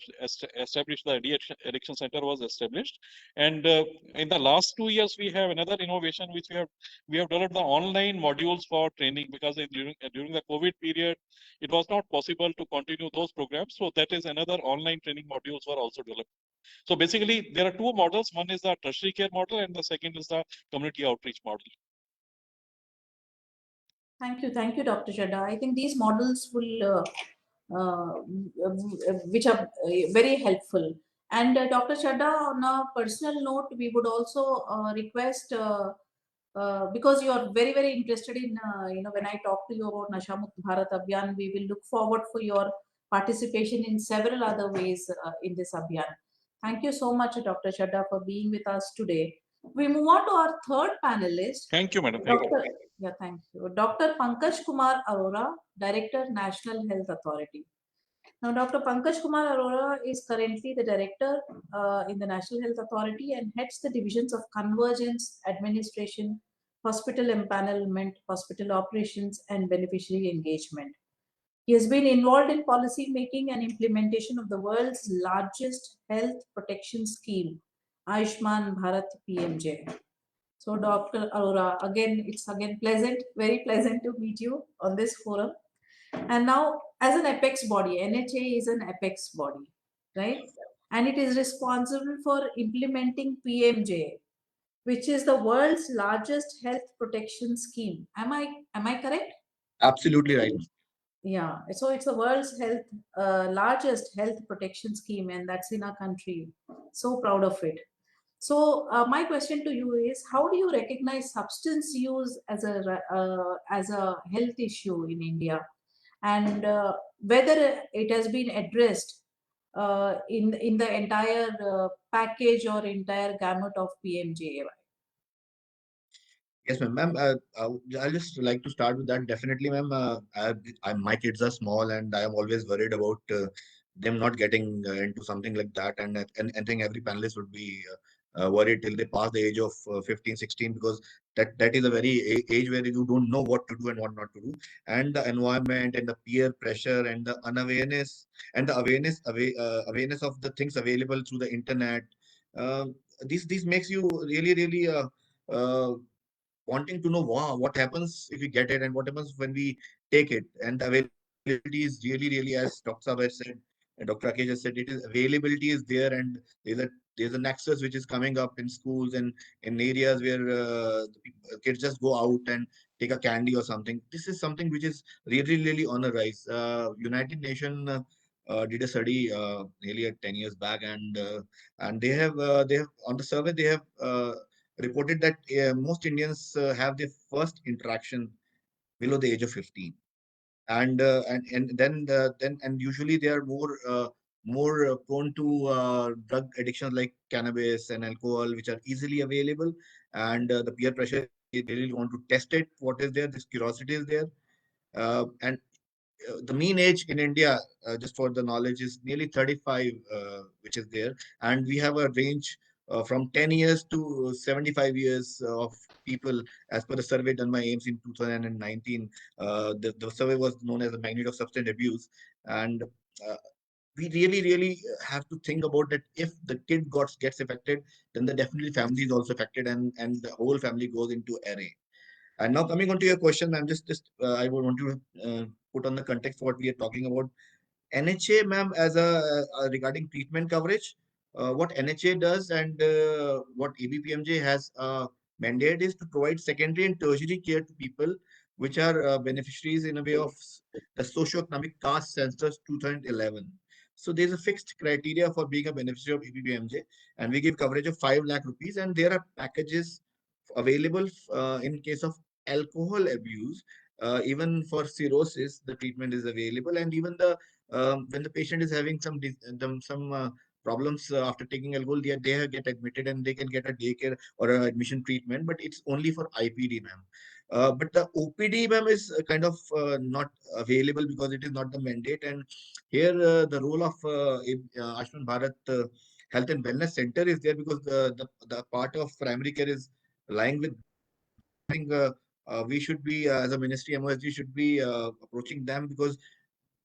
established, the addiction center was established. And in the last 2 years, we have another innovation which we have developed the online modules for training, because during the COVID period, it was not possible to continue those programs. So that is another online training modules were also developed. So basically, there are 2 models. One is the tertiary care model, and the second is the community outreach model.
Thank you, Dr. Chadda. I think these models will, which are very helpful. And Dr. Chadda, on a personal note, we would also request, because you are very, very interested in, when I talk to you about Nasha Mukt Bharat Abhiyan, we will look forward for your participation in several other ways in this Abhiyan. Thank you so much, Dr. Chadda, for being with us today. We move on to our third panelist.
Thank you, madam. Thank you.
Thank you. Dr. Pankaj Kumar Arora, Director, National Health Authority. Now, Dr. Pankaj Kumar Arora is currently the director in the National Health Authority and heads the divisions of convergence, administration, hospital empanelment, hospital operations, and beneficiary engagement. He has been involved in policy making and implementation of the world's largest health protection scheme, Ayushman Bharat PMJ. So, Dr. Arora, again, it's again pleasant, very pleasant to meet you on this forum. And now, as an apex body, NHA is an apex body, right? And it is responsible for implementing PMJ, which is the world's largest health protection scheme. Am I correct?
Absolutely right.
Yeah. So it's the world's largest health protection scheme, and that's in our country. So proud of it. So my question to you is, how do you recognize substance use as a health issue in India, and whether it has been addressed in the entire package or entire gamut of PMJAY?
Yes, ma'am. Ma'am, I'll just like to start with that. Definitely, ma'am. My kids are small, and I am always worried about them not getting into something like that. And I think every panelist would be worried till they pass the age of 15, 16, because that is a very age where you don't know what to do and what not to do. And the environment and the peer pressure and the unawareness and the awareness of the things available through the internet. Uh, this makes you really uh, wanting to know, wow, what happens if we get it and what happens when we take it. And the availability is really, as Dr. Saab has said, and Dr. Rakesh has said, it is availability is there, and there's a nexus which is coming up in schools and in areas where kids just go out and take a candy or something. This is something which is really on a rise. United Nation did a study nearly 10 years back, and they have on the survey they have reported that most Indians have their first interaction below the age of 15, and then and usually they are more prone to drug addictions like cannabis and alcohol, which are easily available, and the peer pressure is there. They really want to test it. What is there? This curiosity is there, and the mean age in India, just for the knowledge, is nearly 35, which is there. And we have a range from 10 years to 75 years of people, as per the survey done by AIMS in 2019. The survey was known as the magnitude of substance abuse. And we really have to think about that. If the kid gets affected, then the definitely family is also affected, and the whole family goes into array. And now coming on to your question, I'm just I would want to put on the context what we are talking about. NHA, ma'am, as regarding treatment coverage, what NHA does and what ABPMJ has mandate is to provide secondary and tertiary care to people which are beneficiaries in a way of the socioeconomic caste census 2011. So there's a fixed criteria for being a beneficiary of ABPMJ, and we give coverage of 5 lakh rupees, and there are packages available in case of alcohol abuse. Even for cirrhosis, the treatment is available, and even the when the patient is having some problems after taking alcohol, they get admitted and they can get a daycare or an admission treatment, but it's only for IPD, ma'am. But the OPD, ma'am, is kind of not available because it is not the mandate. And here, the role of Ayushman Bharat Health and Wellness Center is there, because the part of primary care is lying with. I think we should be, as a ministry, MoSJE should be approaching them, because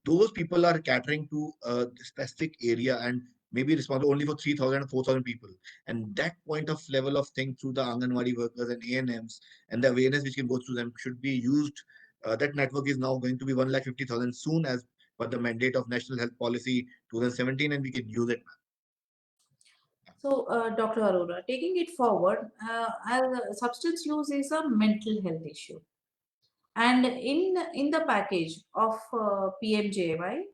those people are catering to a specific area and maybe responsible only for 3,000 or 4,000 people. And that point of level of thing through the Anganwadi workers and ANMs and the awareness which can go through them should be used. That network is now going to be 1,50,000 soon, as per the mandate of National Health Policy 2017, and we can use it.
So, Dr. Arora, taking it forward, substance use is a mental health issue, and in the package of PMJY,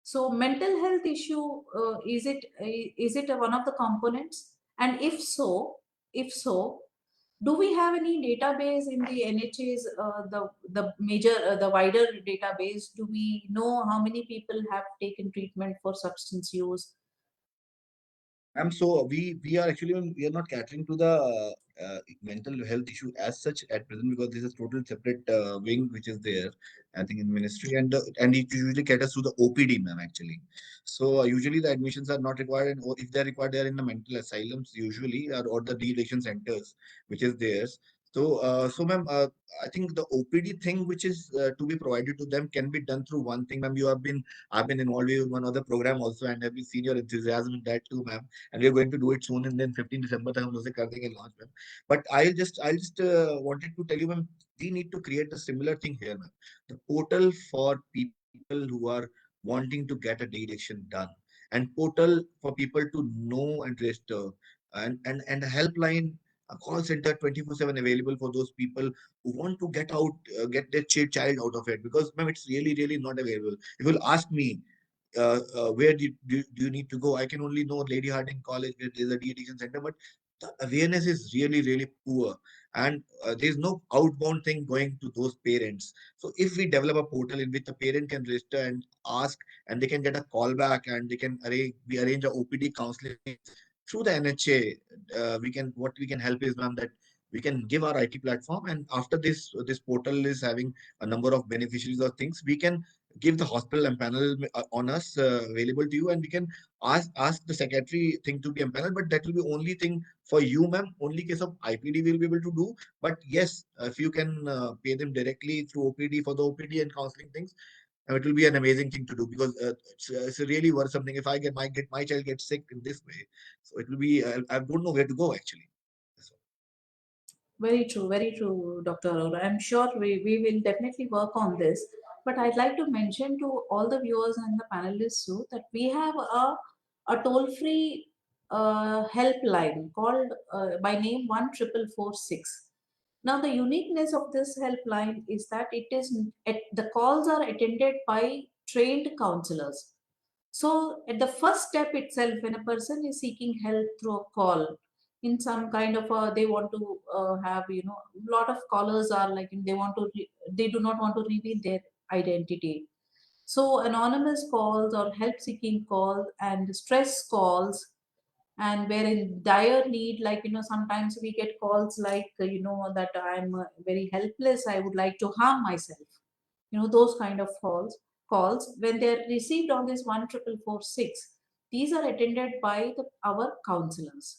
so mental health issue, is it one of the components? And if so, do we have any database in the NHA's the wider database? Do we know how many people have taken treatment for substance use?
So we are actually we are not catering to the mental health issue as such at present, because this is total separate wing which is there, I think, in ministry, and it usually caters to the OPD, ma'am, actually. So usually the admissions are not required, and or if they are required, they are in the mental asylums usually, or the de-addiction centers which is theirs. So ma'am, I think the OPD thing which is to be provided to them can be done through one thing, ma'am. I've been involved with one other program also, and have seen your enthusiasm in that too, ma'am, and we're going to do it soon, and then 15 December तक हम उसे कर देंगे launch, ma'am. But I'll just wanted to tell you, ma'am, we need to create a similar thing here, ma'am. The portal for people who are wanting to get a de-addiction done, and portal for people to know and register, and a helpline, a call center 24/7 available for those people who want to get out, get their child out of it, because ma'am, it's really not available. If you'll ask me, where do you need to go? I can only know Lady Harding College, where there's a de-addiction center, but the awareness is really poor, and there's no outbound thing going to those parents. So if we develop a portal in which the parent can register and ask, and they can get a call back, and we arrange a OPD counseling through the NHA. What we can help is, ma'am, that we can give our IT platform, and after this portal is having a number of beneficiaries or things, we can give the hospital and panel on us available to you, and we can ask the secretary thing to be empaneled, but that will be only thing for you, ma'am. Only case of IPD we'll be able to do. But yes, if you can pay them directly through OPD for the OPD and counseling things, it will be an amazing thing to do, because it's really worth something. If get my child gets sick in this way, so it will be I don't know where to go actually. That's all.
Very true, Dr. Arora. I'm sure we will definitely work on this. But I'd like to mention to all the viewers and the panelists too that we have a toll-free helpline called by name 14446. Now, the uniqueness of this helpline is that the calls are attended by trained counselors. So, at the first step itself, when a person is seeking help through a call, in some kind of they want to have, a lot of callers are like they do not want to reveal their identity. So, anonymous calls or help seeking calls and stress calls, and we're in dire need, like, sometimes we get calls like, that I'm very helpless, I would like to harm myself, those kind of calls when they're received on this 14446, these are attended by our counselors,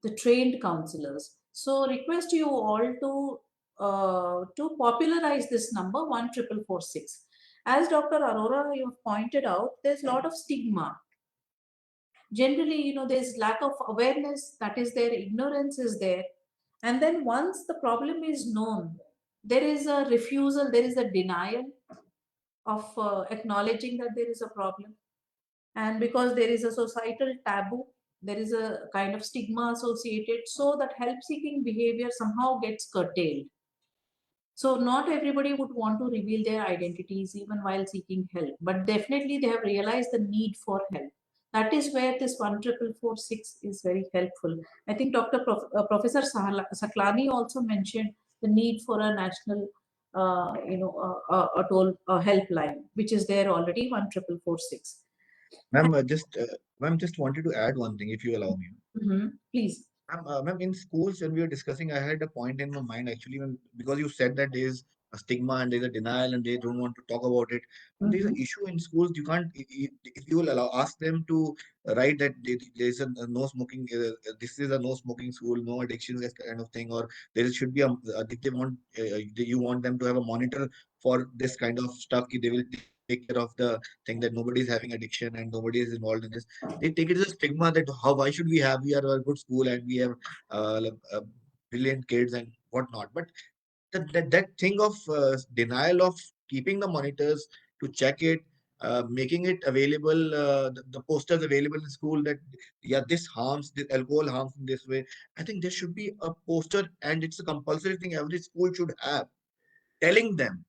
the trained counselors. So request you all to popularize this number 14446. As Dr. Arora, you have pointed out, there's a lot of stigma. Generally, there's lack of awareness that is there, ignorance is there, and then once the problem is known, there is a refusal, there is a denial of acknowledging that there is a problem. And because there is a societal taboo, there is a kind of stigma associated, so that help seeking behavior somehow gets curtailed. So not everybody would want to reveal their identities even while seeking help, but definitely they have realized the need for help. That is where this 14446 is very helpful. I think Professor Saklani also mentioned the need for a national, a toll helpline, which is there already, 14446.
Ma'am, just wanted to add one thing, if you allow me.
Please.
Ma'am, in schools, when we were discussing, I had a point in my mind actually, because you said that there's a stigma and there's a denial and they don't want to talk about it. And there's an issue in schools. You can't, if you will ask them to write that there's a no smoking, this is a no smoking school, no addiction, this kind of thing, or there should be if they want, you want them to have a monitor for this kind of stuff, they will take care of the thing that nobody is having addiction and nobody is involved in this. They take it as a stigma that why should we are a good school and we have brilliant kids and whatnot. But that thing of denial of keeping the monitors to check it, making it available, the posters available in school that, yeah, this alcohol harms in this way. I think there should be a poster, and it's a compulsory thing every school should have, telling them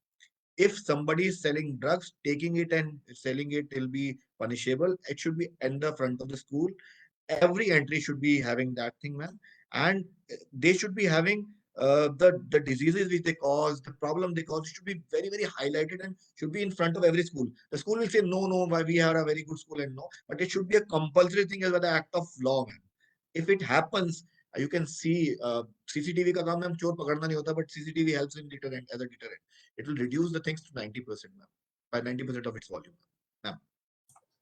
if somebody is selling drugs, taking it and selling it will be punishable. It should be in the front of the school. Every entry should be having that thing, man. And they should be having the diseases which they cause, the problem they cause should be very, very highlighted and should be in front of every school. The school will say, no, no, why we are a very good school and no, but it should be a compulsory thing as well, the act of law, man. If it happens, you can see CCTV का काम चोर पकड़ना नहीं होता, but CCTV helps in deterrent as a deterrent. It will reduce the things to 90%, ma'am, by 90% of its volume, ma'am.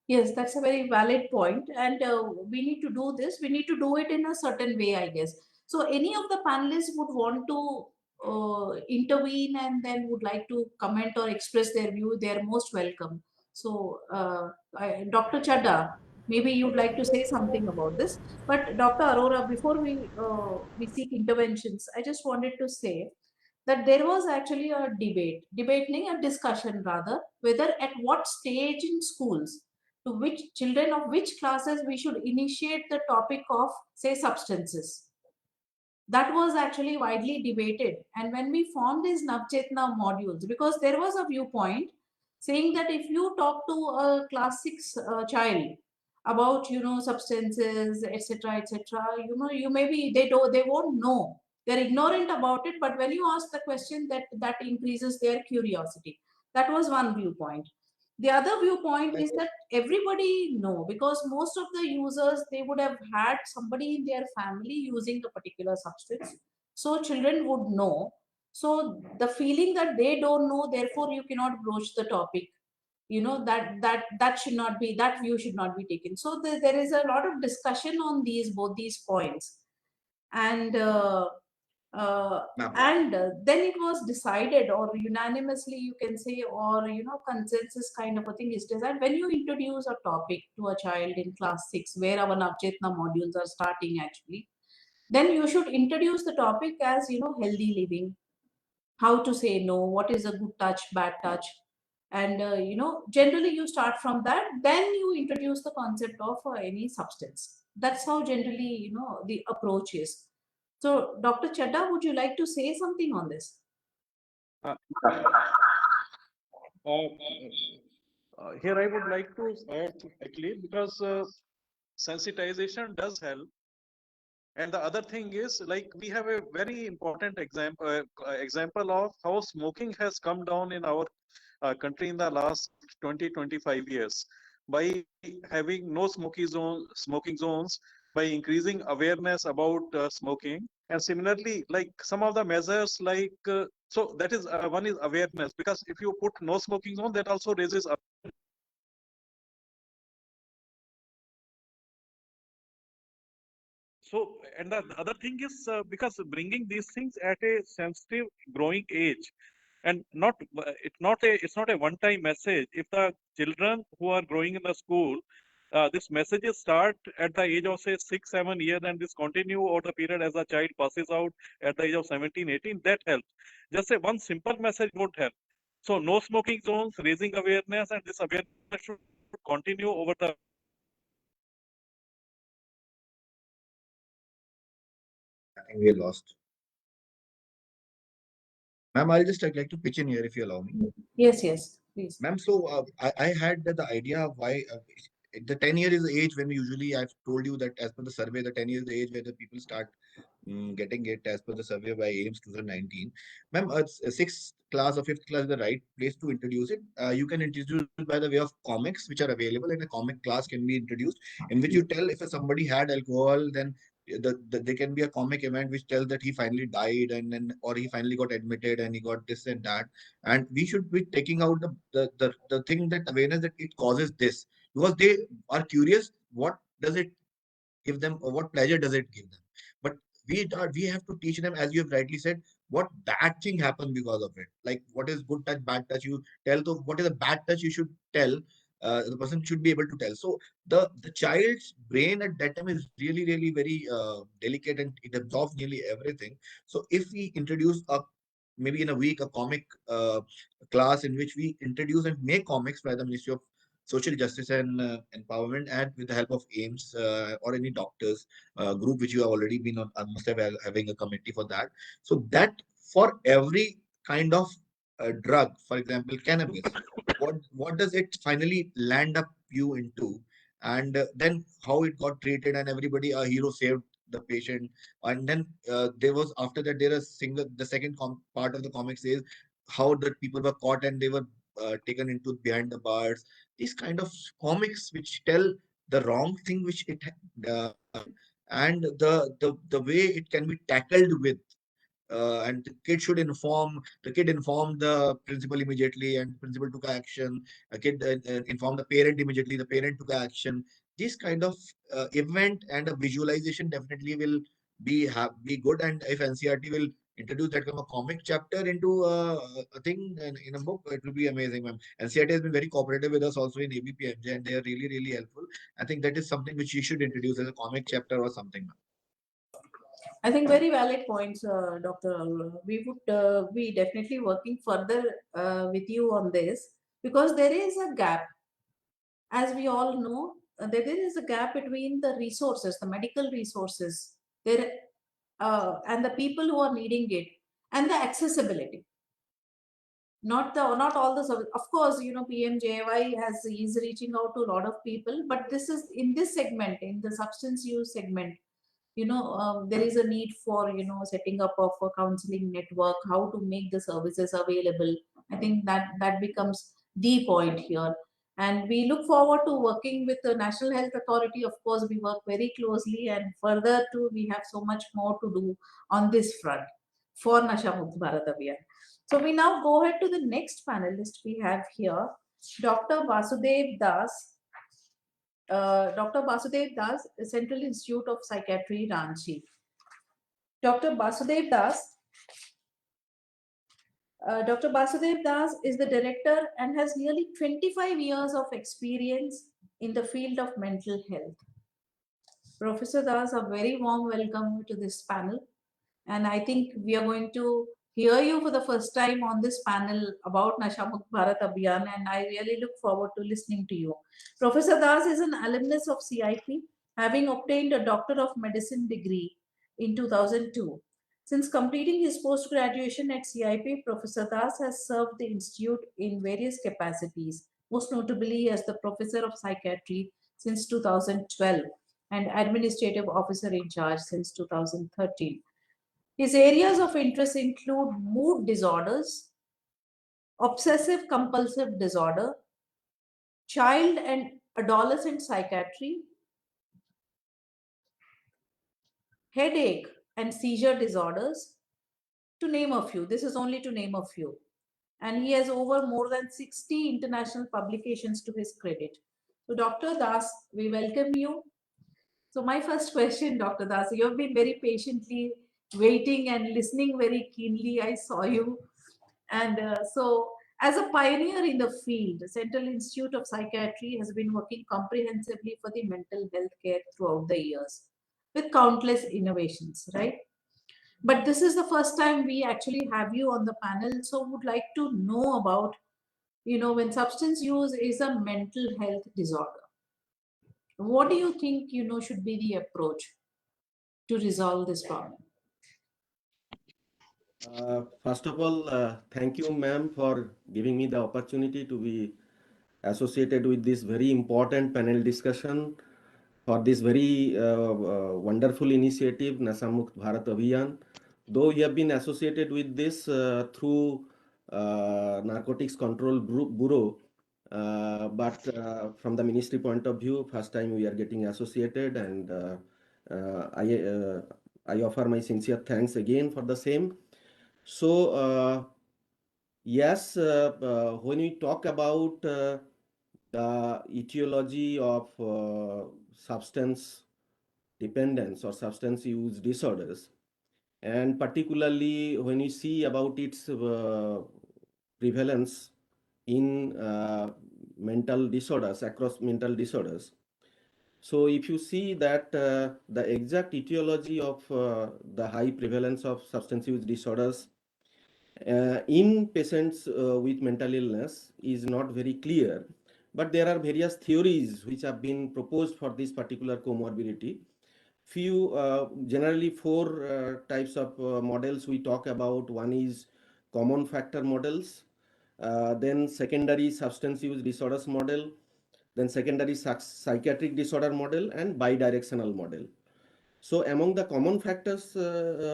Yes, that's a very valid point, and we need to do this. We need to do it in a certain way, I guess. So, any of the panelists would want to intervene and then would like to comment or express their view, they are most welcome. So, Dr. Chadda, maybe you'd like to say something about this. But Dr. Arora, before we seek interventions, I just wanted to say that there was actually a debating a discussion rather, whether at what stage in schools to which children of which classes we should initiate the topic of, say, substances. That was actually widely debated. And when we formed these Navchetna modules, because there was a viewpoint saying that if you talk to a class 6 child about, substances, etc., etc., you maybe they won't know. They're ignorant about it, but when you ask the question, that increases their curiosity. That was one viewpoint. The other viewpoint is that everybody know, because most of the users, they would have had somebody in their family using the particular substance, so children would know. So the feeling that they don't know, therefore you cannot broach the topic, that should not be, that view should not be taken. So there is a lot of discussion on both these points. And then it was decided, or unanimously you can say, or consensus kind of a thing is decided, when you introduce a topic to a child in class 6, where our Navchetna modules are starting actually, then you should introduce the topic as healthy living, how to say no, what is a good touch, bad touch, and generally you start from that, then you introduce the concept of any substance. That's how generally the approach is. So, Dr. Chadda, would you like to say something on this?
Here I would like to add actually, because sensitization does help. And the other thing is, like, we have a very important example of how smoking has come down in our country in the last 20-25 years by having no smoking zones, by increasing awareness about smoking. And similarly, like some of the measures, like so that is one is awareness, because if you put no smoking zone, that also raises up. So, and the other thing is, because bringing these things at a sensitive growing age, and it's not a one-time message. If the children who are growing in the school, this messages start at the age of say 6-7 years, and this continue over the period as the child passes out at the age of 17-18, that helps. Just say one simple message would help. So no smoking zones, raising awareness, and this awareness should continue over the.
I think we are lost. Ma'am, I'll just like to pitch in here if you allow me.
Yes, please.
Ma'am, so I had the idea of why the 10 year is the age when usually I've told you that as per the survey, the 10 year is the age where the people start getting it as per the survey by AIMS 2019. Ma'am, sixth class or fifth class is the right place to introduce it. You can introduce it by the way of comics, which are available, and a comic class can be introduced in which you tell if somebody had alcohol, then there can be a comic event which tells that he finally died and then or he finally got admitted and he got this and that, and we should be taking out the thing, that awareness that it causes this, because they are curious what does it give them or what pleasure does it give them. But we have to teach them, as you have rightly said, what bad thing happened because of it, like what is good touch, bad touch, you tell. So what is a bad touch, you should tell. The person should be able to tell. So the child's brain at that time is really very delicate, and it absorbs nearly everything. So if we introduce a maybe in a week a comic class in which we introduce and make comics by the Ministry of Social Justice and Empowerment, and with the help of AIMS or any doctors group which you have already been on, must have having a committee for that. So that for every kind of drug, for example, cannabis, what does it finally land up you into, and then how it got treated, and everybody a hero saved the patient. And then there was, after that, there is the second part of the comic says how the people were caught and they were taken into behind the bars. These kind of comics which tell the wrong thing which it and the way it can be tackled with. And the kid informed the principal immediately, and principal took action. A kid informed the parent immediately, the parent took action. This kind of event and a visualization definitely will be good. And if NCRT will introduce that kind of comic chapter into a thing in a book, it will be amazing, ma'am. NCRT has been very cooperative with us also in ABPMJ, and they are really, really helpful. I think that is something which you should introduce as a comic chapter or something, ma'am.
I think very valid points, Dr. We would be definitely working further with you on this, because there is a gap. As we all know, there is a gap between the resources, the medical resources, there, and the people who are needing it, and the accessibility. Not all the service. Of course, PMJY is reaching out to a lot of people, but this is in this segment, in the substance use segment. There is a need for setting up of a counseling network, how to make the services available. I think that becomes the point here, and we look forward to working with the National Health Authority. Of course, we work very closely, and further too, we have so much more to do on this front for Nasha Mukt Bharat Abhiyan. So we now go ahead to the next panelist we have here, Dr. Vasudev Das. Dr. Vasudev Das, Central Institute of Psychiatry, Ranchi. Dr. Vasudev Das is the director and has nearly 25 years of experience in the field of mental health. Professor Das, a very warm welcome to this panel. And I think we are going to hear you for the first time on this panel about Nasha Mukt Bharat Abhiyan, and I really look forward to listening to you. Professor Das is an alumnus of CIP, having obtained a Doctor of Medicine degree in 2002. Since completing his post-graduation at CIP, Professor Das has served the institute in various capacities, most notably as the Professor of Psychiatry since 2012 and Administrative Officer in Charge since 2013. His areas of interest include mood disorders, obsessive compulsive disorder, child and adolescent psychiatry, headache and seizure disorders, to name a few. This is only to name a few. And he has over more than 60 international publications to his credit. So Dr. Das, we welcome you. So my first question, Dr. Das, you have been very patiently waiting and listening very keenly. I saw you. And so as a pioneer in the field, the Central Institute of Psychiatry has been working comprehensively for the mental health care throughout the years with countless innovations, right? But this is the first time we actually have you on the panel. So would like to know about, when substance use is a mental health disorder, what do you think, should be the approach to resolve this problem?
First of all, thank you, ma'am, for giving me the opportunity to be associated with this very important panel discussion for this very wonderful initiative, Nasha Mukt Bharat Abhiyan. Though we have been associated with this through Narcotics Control Bureau, but from the ministry point of view, first time we are getting associated, and I offer my sincere thanks again for the same. So, yes, when we talk about the etiology of substance dependence or substance use disorders, and particularly when you see about its prevalence in mental disorders, across mental disorders. So if you see that the exact etiology of the high prevalence of substance use disorders in patients with mental illness is not very clear, but there are various theories which have been proposed for this particular comorbidity. Generally four types of models we talk about. One is common factor models, then secondary substance use disorders model, then secondary psychiatric disorder model, and bidirectional model. So among the common factors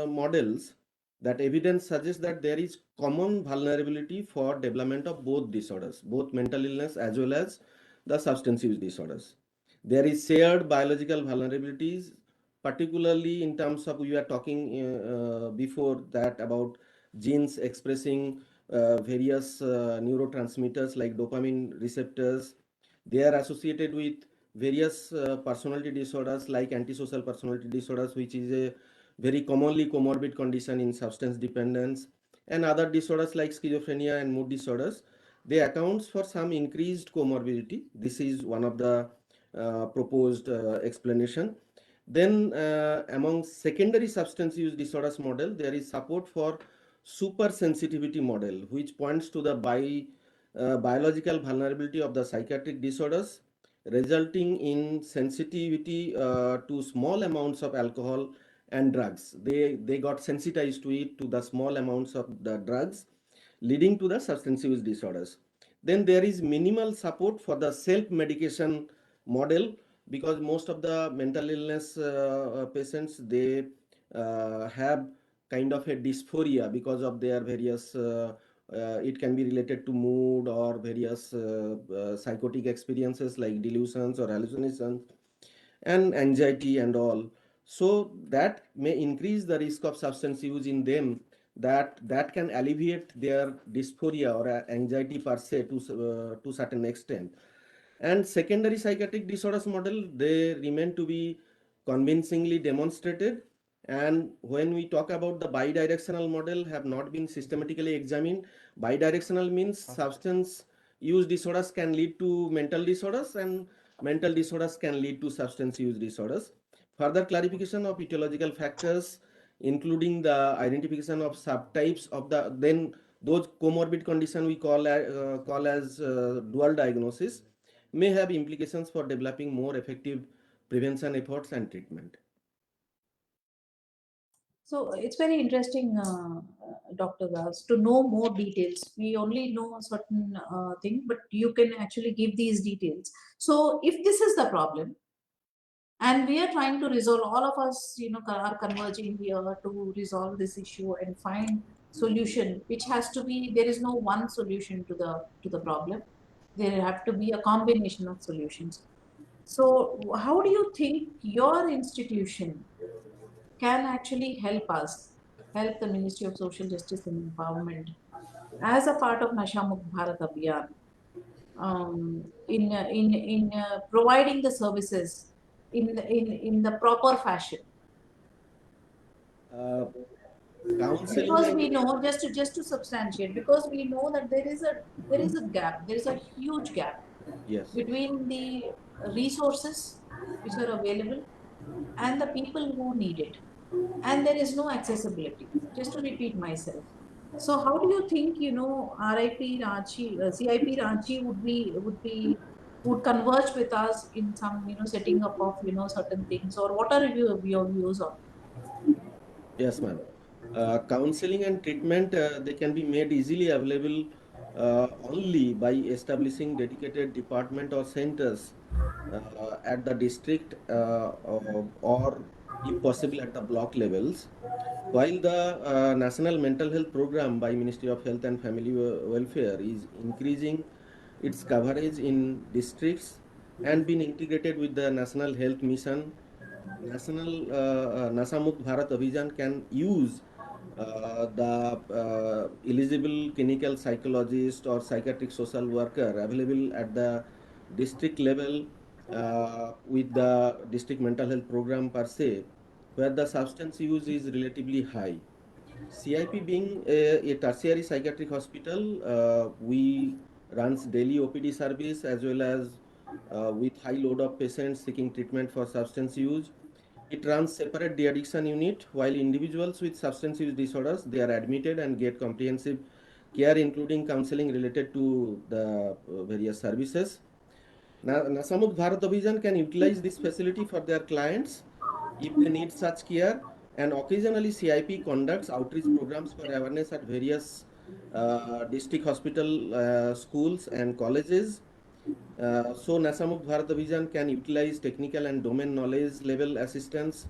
models, that evidence suggests that there is common vulnerability for development of both disorders, both mental illness as well as the substance use disorders. There is shared biological vulnerabilities, particularly in terms of, we were talking before that about genes expressing various neurotransmitters like dopamine receptors. They are associated with various personality disorders like antisocial personality disorders, which is a very commonly comorbid condition in substance dependence, and other disorders like schizophrenia and mood disorders. They accounts for some increased comorbidity. This is one of the proposed explanation. Then among secondary substance use disorders model, there is support for super sensitivity model, which points to the biological vulnerability of the psychiatric disorders, resulting in sensitivity to small amounts of alcohol and drugs. They got sensitized to it, to the small amounts of the drugs, leading to the substance use disorders. Then there is minimal support for the self-medication model, because most of the mental illness patients, they have kind of a dysphoria because of their various it can be related to mood or various psychotic experiences like delusions or hallucinations and anxiety and all. So that may increase the risk of substance use in them, that can alleviate their dysphoria or anxiety per se to certain extent. And secondary psychiatric disorders model, they remain to be convincingly demonstrated. And when we talk about the bidirectional model have not been systematically examined. Bidirectional means substance use disorders can lead to mental disorders, and mental disorders can lead to substance use disorders. Further clarification of etiological factors, including the identification of subtypes of the, then those comorbid condition we call as dual diagnosis, may have implications for developing more effective prevention efforts and treatment.
So it's very interesting, Dr. Das, to know more details. We only know a certain thing, but you can actually give these details. So if this is the problem, and we are trying to resolve, all of us, are converging here to resolve this issue and find solution, which has to be, there is no one solution to the problem. There have to be a combination of solutions. So how do you think your institution can actually help us, help the Ministry of Social Justice and Empowerment as a part of Nasha Mukt Bharat Abhiyan, in providing the services in the proper fashion?
Counseling
Because
and
we know, just to substantiate, because we know that there is a gap, there is a huge gap
yes,
between the resources which are available and the people who need it, and there is no accessibility. Just to repeat myself, so how do you think, RIP Ranchi, CIP Ranchi would converge with us in some, setting up of, certain things, or what are your views on it?
yes, ma'am. Counseling and treatment, they can be made easily available only by establishing dedicated department or centers at the district or if possible at the block levels. While the National Mental Health Program by Ministry of Health and Family Welfare is increasing its coverage in districts and been integrated with the National Health Mission, Nasha Mukt Bharat Abhijan can use the eligible clinical psychologist or psychiatric social worker available at the district level with the district mental health program per se, where the substance use is relatively high. CIP being a tertiary psychiatric hospital, we runs daily OPD service as well as with high load of patients seeking treatment for substance use. It runs separate de-addiction unit, while individuals with substance use disorders, they are admitted and get comprehensive care, including counseling related to the various services. Nasha Mukt Bharat Abhijan can utilize this facility for their clients if they need such care, and occasionally CIP conducts outreach programs for awareness at various district hospital, schools and colleges. So Nasha Mukt Bharat Abhijan can utilize technical and domain knowledge level assistance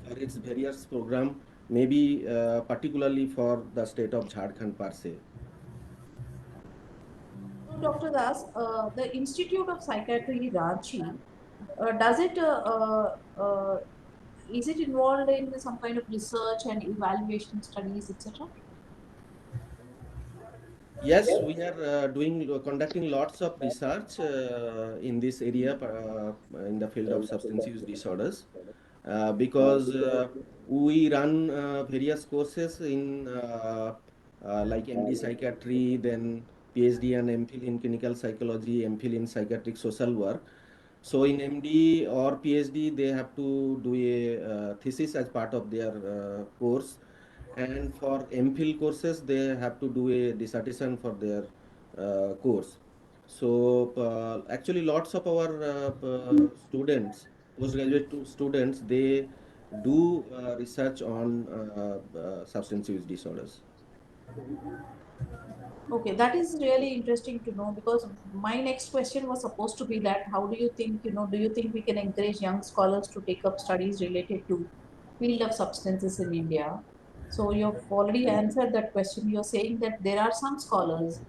for its various program, maybe particularly for the state of Jharkhand per se.
So, Dr. Das, the Institute of Psychiatry, Ranchi, does it is it involved in some kind of research and evaluation studies, etc.?
Yes, we are conducting lots of research in this area in the field of substance use disorders because we run various courses in like MD psychiatry, then PhD and MPhil in clinical psychology, MPhil in psychiatric social work. So in MD or PhD, they have to do a thesis as part of their course, and for MPhil courses, they have to do a dissertation for their course. So actually, lots of our students, postgraduate students, they do research on substance use disorders.
Okay, that is really interesting to know because my next question was supposed to be that how do you think, do you think we can encourage young scholars to take up studies related to field of substances in India? So you've already answered that question. You're saying that there are some scholars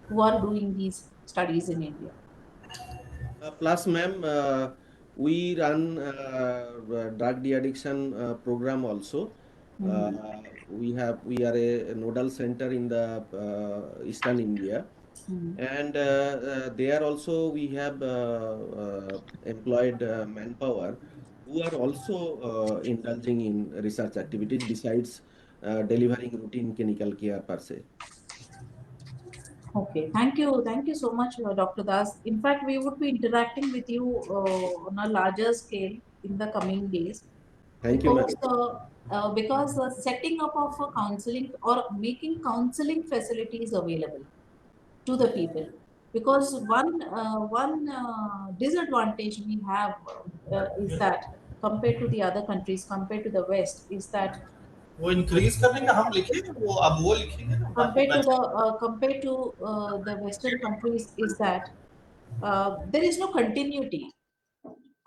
who are doing these studies in India.
Plus, ma'am, we run drug de-addiction program also. We are a nodal center in the Eastern India, and there also we have employed manpower who are also indulging in research activities besides delivering routine clinical care per se.
Okay, thank you so much, Dr. Das. In fact, we would be interacting with you on a larger scale in the coming days
Thank you, ma'am.
because the setting up of a counseling or making counseling facilities available to the people. Because one disadvantage we have is that compared to the other countries, compared to the West, is that
वो increase करने का हम लिखेंगे वो अब वो लिखेंगे ना बाकी
compared to the Western countries is that there is no continuity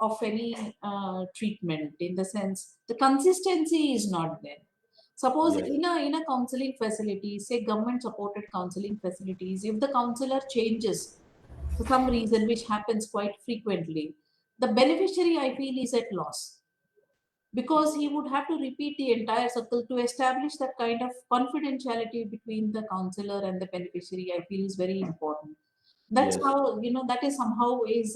of any treatment in the sense the consistency is not there. Suppose
Yes.
in a counseling facility, say government supported counseling facilities, if the counselor changes for some reason, which happens quite frequently, the beneficiary I feel is at loss because he would have to repeat the entire circle to establish that kind of confidentiality between the counselor and the beneficiary. I feel is very important. That's
Yes.
how that is somehow is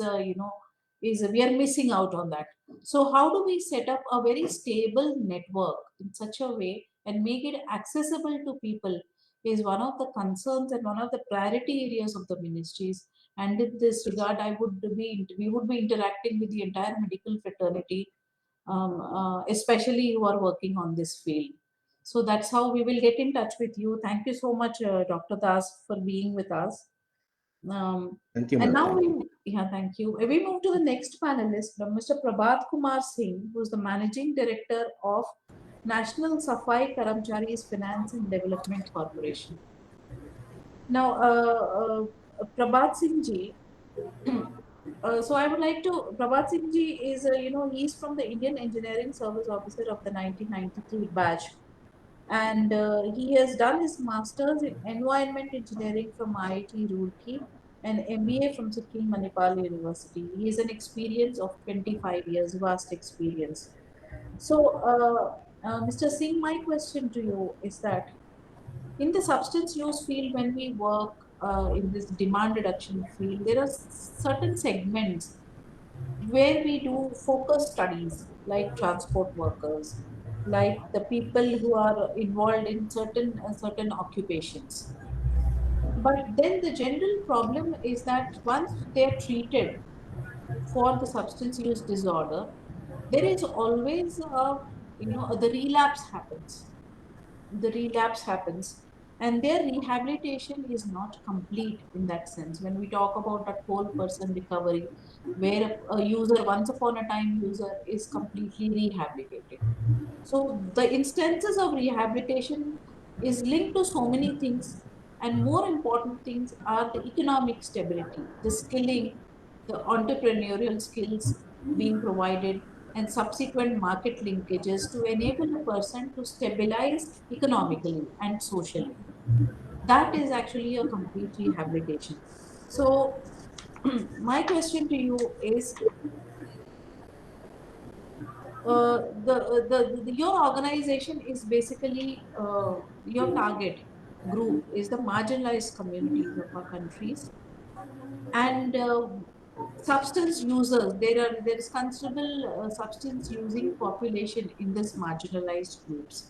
we are missing out on that. So how do we set up a very stable network in such a way and make it accessible to people is one of the concerns and one of the priority areas of the ministries. And in this regard, we would be interacting with the entire medical fraternity, especially who are working on this field. So that's how we will get in touch with you. Thank you so much, Dr. Das, for being with us.
Thank you,
And
ma'am.
now
Thank you.
thank you. We move to the next panelist, Mr. Prabhat Kumar Singh, who is the Managing Director of National Safai Karamcharis Finance and Development Corporation. Now, Prabhat Singh ji, so I would like to, Prabhat Singh ji is, he's from the Indian Engineering Service Officer of the 1993 batch. And he has done his master's in environment engineering from IIT Roorkee and MBA from Sikkim Manipal University. He has an experience of 25 years, vast experience. So, Mr. Singh, my question to you is that in the substance use field, when we work in this demand reduction field, there are certain segments where we do focus studies like transport workers, like the people who are involved in certain occupations. But then the general problem is that once they are treated for the substance use disorder, there is always the relapse happens. The relapse happens, and their rehabilitation is not complete in that sense. When we talk about that whole person recovery, where a user, once upon a time user, is completely rehabilitated. So the instances of rehabilitation is linked to so many things, and more important things are the economic stability, the skilling, the entrepreneurial skills being provided, and subsequent market linkages to enable a person to stabilize economically and socially. That is actually a complete rehabilitation. So, my question to you is your organization is basically your target group is the marginalized communities of our countries and substance users. There is considerable substance using population in this marginalized groups.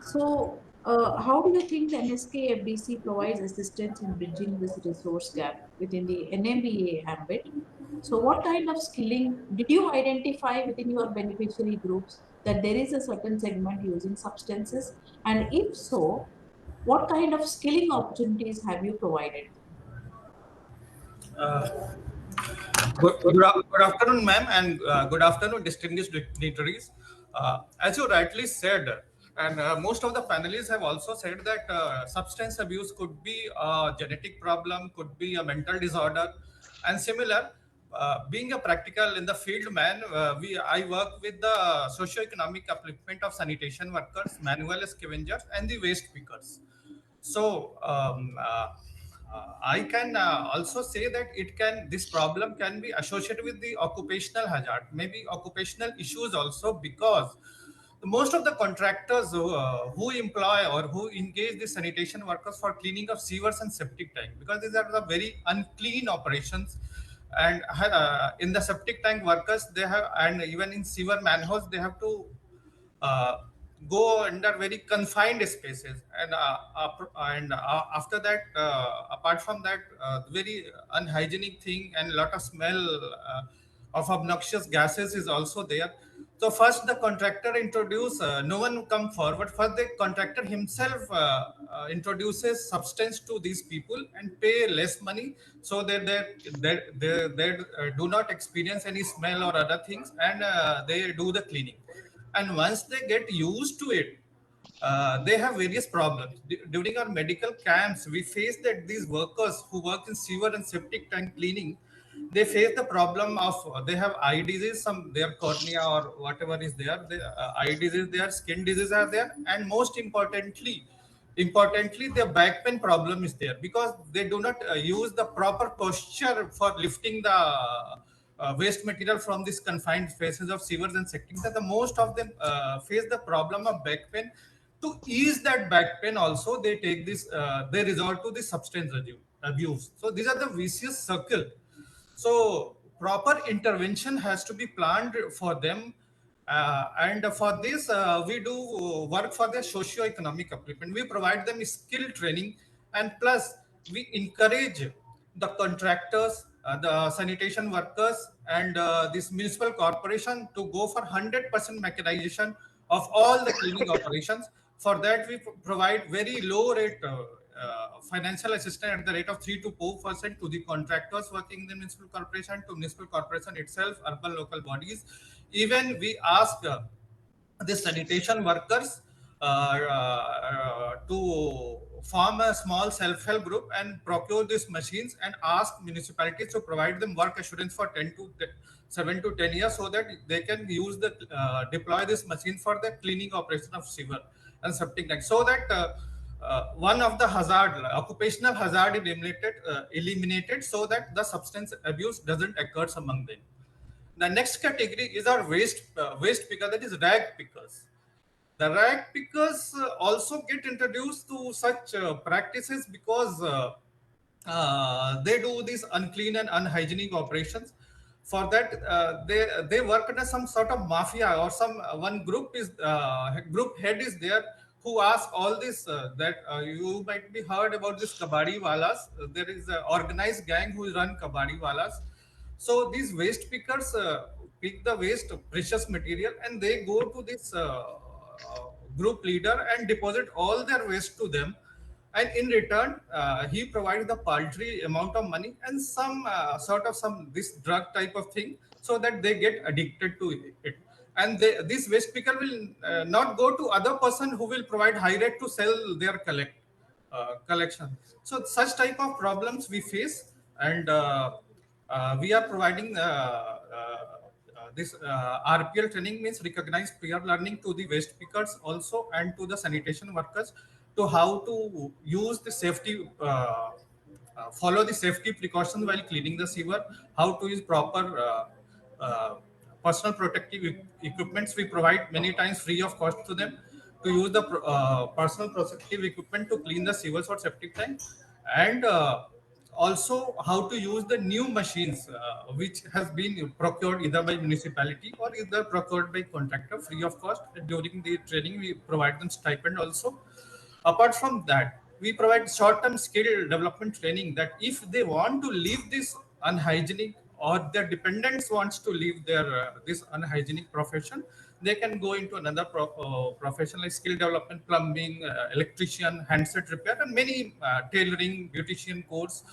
So, how do you think the NSK FDC provides assistance in bridging this resource gap within the NMBA ambit? So, what kind of skilling did you identify within your beneficiary groups that there is a certain segment using substances? And if so, what kind of skilling opportunities have you provided?
Uh, good afternoon, ma'am, and good afternoon, distinguished dignitaries. As you rightly said, and most of the panelists have also said that substance abuse could be a genetic problem, could be a mental disorder, and similar. Being a practical in the field man, I work with the socio-economic upliftment of sanitation workers, manual scavengers, and the waste pickers. So I can also say that this problem can be associated with the occupational hazard, maybe occupational issues also, because most of the contractors who employ or who engage the sanitation workers for cleaning of sewers and septic tank, because these are the very unclean operations. And in the septic tank workers, they have, and even in sewer manholes, they have to uh, go under very confined spaces, and after that, apart from that, very unhygienic thing and a lot of smell of obnoxious gases is also there. So first the contractor introduce, no one come forward. First the contractor himself introduces substance to these people and pay less money, so that they do not experience any smell or other things, and they do the cleaning. And once they get used to it, they have various problems. During our medical camps, we face that these workers who work in sewer and septic tank cleaning, they face the problem of they have eye disease, some their cornea or whatever is there, eye disease, their skin disease are there, and most importantly, their back pain problem is there because they do not use the proper posture for lifting the waste material from these confined spaces of sewers and septic. That the most of them face the problem of back pain. To ease that back pain, also they take this. They resort to the substance abuse. So these are the vicious circle. So proper intervention has to be planned for them. And for this, we do work for their socio-economic upliftment. We provide them skill training, and plus we encourage the contractors, the sanitation workers, and this municipal corporation to go for 100% mechanization of all the cleaning operations. For that, we provide very low rate financial assistance at the rate of 3 to 4% to the contractors working in the municipal corporation itself, urban local bodies. Even we ask the sanitation workers to form a small self-help group and procure these machines, and ask municipalities to provide them work assurance for 7 to 10 years, so that they can use the deploy this machine for the cleaning operation of sewer and septic tank, so that one of the occupational hazard eliminated, so that the substance abuse doesn't occur among them. The next category is our waste picker, that is rag pickers. The rag pickers also get introduced to such practices because they do these unclean and unhygienic operations. For that, they work under some sort of mafia, or some one group head is there, who ask all this. That you might be heard about this kabadi walas. There is an organized gang who run kabadi walas. So these waste pickers pick the waste precious material, and they go to this group leader and deposit all their waste to them, and in return he provides the paltry amount of money and some sort of some this drug type of thing, so that they get addicted to it. And this waste picker will not go to other person who will provide high rate to sell their collection. So such type of problems we face, and we are providing this RPL training means recognized peer learning to the waste pickers also and to the sanitation workers to how to use the safety, follow the safety precautions while cleaning the sewer, how to use proper uh, personal protective equipments. We provide many times free of cost to them to use the personal protective equipment to clean the sewers or septic tank, and also how to use the new machines which has been procured either by municipality or either procured by contractor free of cost. During the training we provide them stipend also. Apart from that, we provide short-term skill development training that if they want to leave this unhygienic or their dependents wants to leave their this unhygienic profession, they can go into another profession like skill development, plumbing, electrician, handset repair, and many tailoring, beautician course,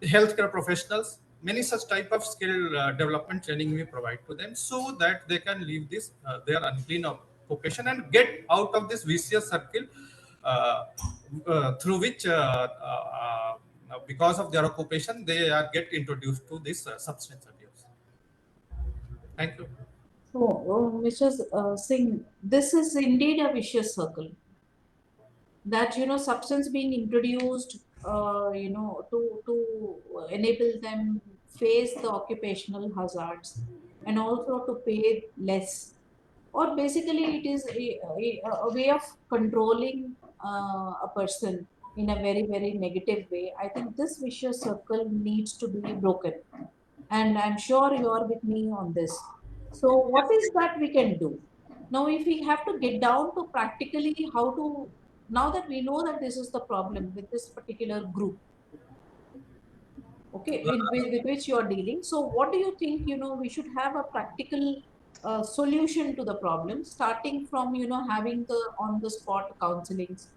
healthcare professionals. Many such type of skill development training we provide to them so that they can leave this their unclean occupation and get out of this vicious circle uh, through which because of their occupation they are get introduced to this substance abuse. Thank you.
So, Mr. Singh, this is indeed a vicious circle. That substance being introduced, to enable them face the occupational hazards, and also to pay less, or basically it is a way of controlling a person in a very very negative way. I think this vicious circle needs to be broken, and I'm sure you are with me on this. So what is that we can do now if we have to get down to practically how to, now that we know that this is the problem with this particular group, okay, with which you are dealing. So what do you think, we should have a practical solution to the problem, starting from, having the on the spot counselings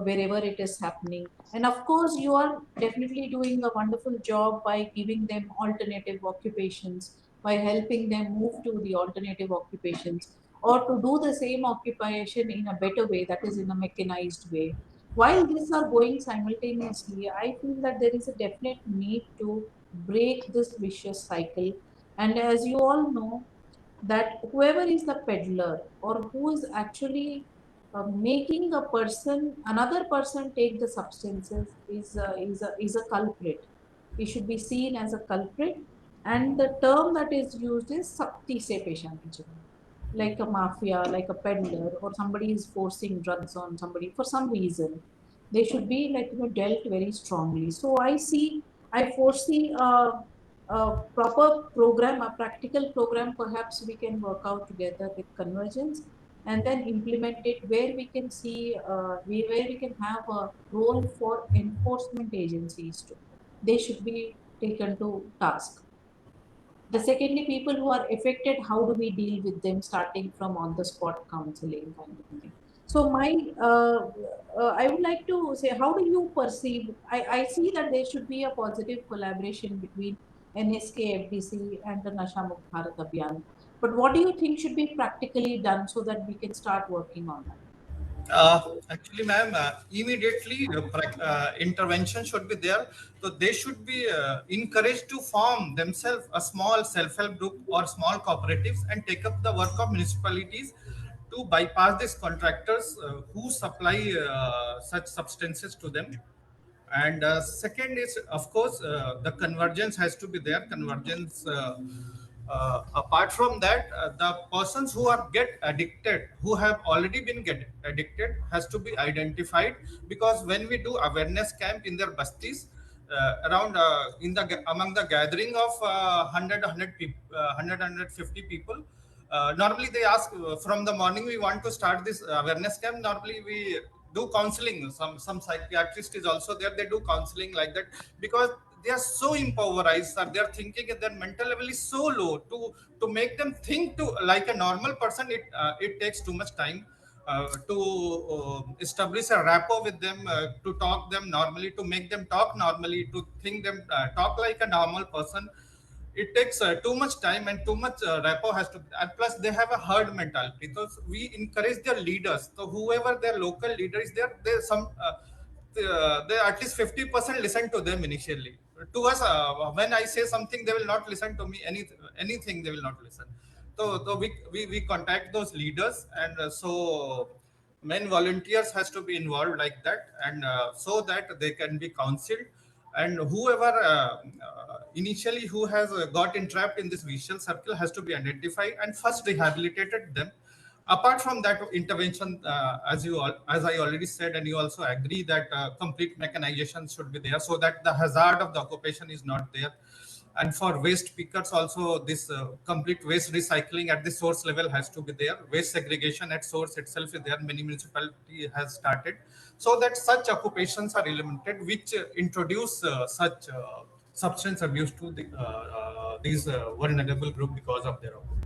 wherever it is happening. And of course, you are definitely doing a wonderful job by giving them alternative occupations, by helping them move to the alternative occupations, or to do the same occupation in a better way, that is in a mechanized way. While these are going simultaneously, I feel that there is a definite need to break this vicious cycle. And as you all know, that whoever is the peddler or who is actually making a person, another person take the substances is a culprit. He should be seen as a culprit, and the term that is used is sakti se pesh aana chahiye. Like a mafia, like a peddler, or somebody is forcing drugs on somebody for some reason. They should be like dealt very strongly. So I foresee a proper program, a practical program. Perhaps we can work out together with Convergence, and then implement it where we can see where we can have a role for enforcement agencies too. They should be taken to task. The secondly, people who are affected, how do we deal with them, starting from on the spot counseling kind of thing. So I would like to say, how do you perceive? I see that there should be a positive collaboration between NSK, FDC, and the Nasha Mukt Bharat Abhiyan. But what do you think should be practically done so that we can start working on that?
Actually, ma'am, immediately intervention should be there. So they should be encouraged to form themselves a small self-help group or small cooperatives and take up the work of municipalities to bypass these contractors who supply such substances to them. And second is, of course, the convergence has to be there. Convergence. Apart from that, the persons who are get addicted, who have already been get addicted, has to be identified. Because when we do awareness camp in their bastis, around in the among the gathering of 100 people, 150 people. Normally they ask from the morning we want to start this awareness camp. Normally we do counseling. Some psychiatrist is also there. They do counseling like that because they are so impoverished, or they are thinking that their mental level is so low. To make them think to like a normal person, it takes too much time. To establish a rapport with them, to talk them normally, to make them talk normally, to think them talk like a normal person, it takes too much time and too much rapport has to, and plus they have a herd mentality. So we encourage their leaders, so whoever their local leader is there, there's some they at least 50% listen to them initially. To us, when I say something, they will not listen to me. Anything they will not listen. So we contact those leaders, and so men volunteers has to be involved like that, and so that they can be counseled. And whoever initially who has got entrapped in this vicious circle has to be identified and first rehabilitated them. Apart from that intervention, as I already said, and you also agree that complete mechanization should be there so that the hazard of the occupation is not there. And for waste pickers also, this complete waste recycling at the source level has to be there. Waste segregation at source itself is there. Many municipality has started so that such occupations are eliminated which introduce such substance abuse to these vulnerable group because of their occupation.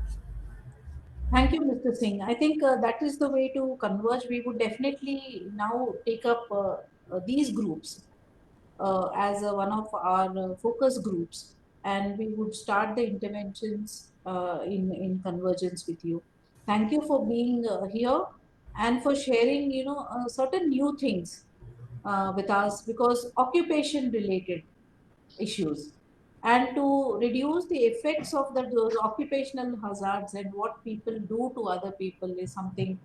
Thank you, Mr. Singh. I think that is the way to converge. We would definitely now take up these groups as one of our focus groups, and we would start the interventions in convergence with you. Thank you for being here and for sharing, certain new things with us, because occupation related issues, and to reduce the effects of those occupational hazards and what people do to other people is something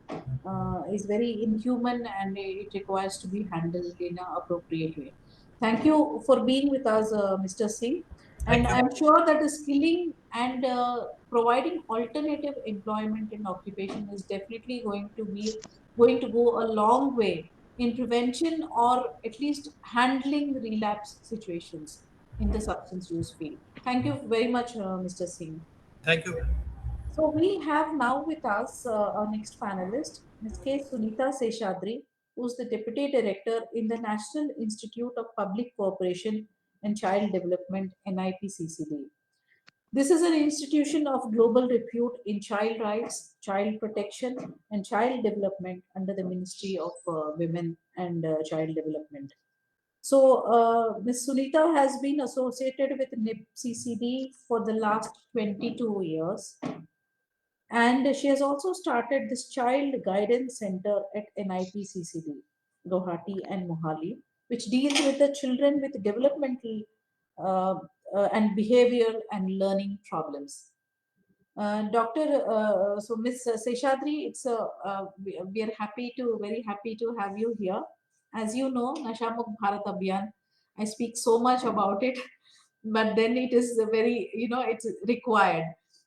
is very inhuman, and it requires to be handled in an appropriate way. Thank you for being with us, Mr. Singh. And
Thank you.
I'm sure that the skilling and providing alternative employment in occupation is definitely going to go a long way in prevention, or at least handling relapse situations in the substance use field. Thank you very much, Mr. Singh.
Thank you.
So we have now with us our next panelist, Ms. K. Sunita Seshadri, who's the Deputy Director in the National Institute of Public Cooperation and Child Development, NIPCCD. This is an institution of global repute in child rights, child protection, and child development under the Ministry of Women and Child Development. So, Ms. Sunita has been associated with NIPCCD for the last 22 years. And she has also started this Child Guidance Center at NIPCCD, Guwahati and Mohali, which deals with the children with developmental uh, and behavioral and learning problems. So Ms. Seshadri, we are very happy to have you here. As you know, Nashamukh Bharat Abhiyan, I speak so much about it, but then it is it's required.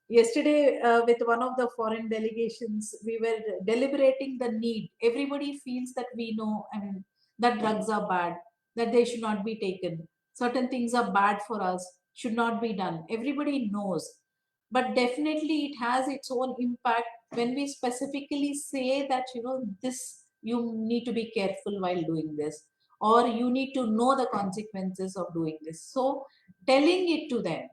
Yesterday, with one of the foreign delegations, we were deliberating the need. Everybody feels that we know, I mean, that drugs are bad, that they should not be taken. Certain things are bad for us, should not be done. Everybody knows, but definitely it has its own impact when we specifically say that this, you need to be careful while doing this, or you need to know the consequences of doing this. So telling it to them,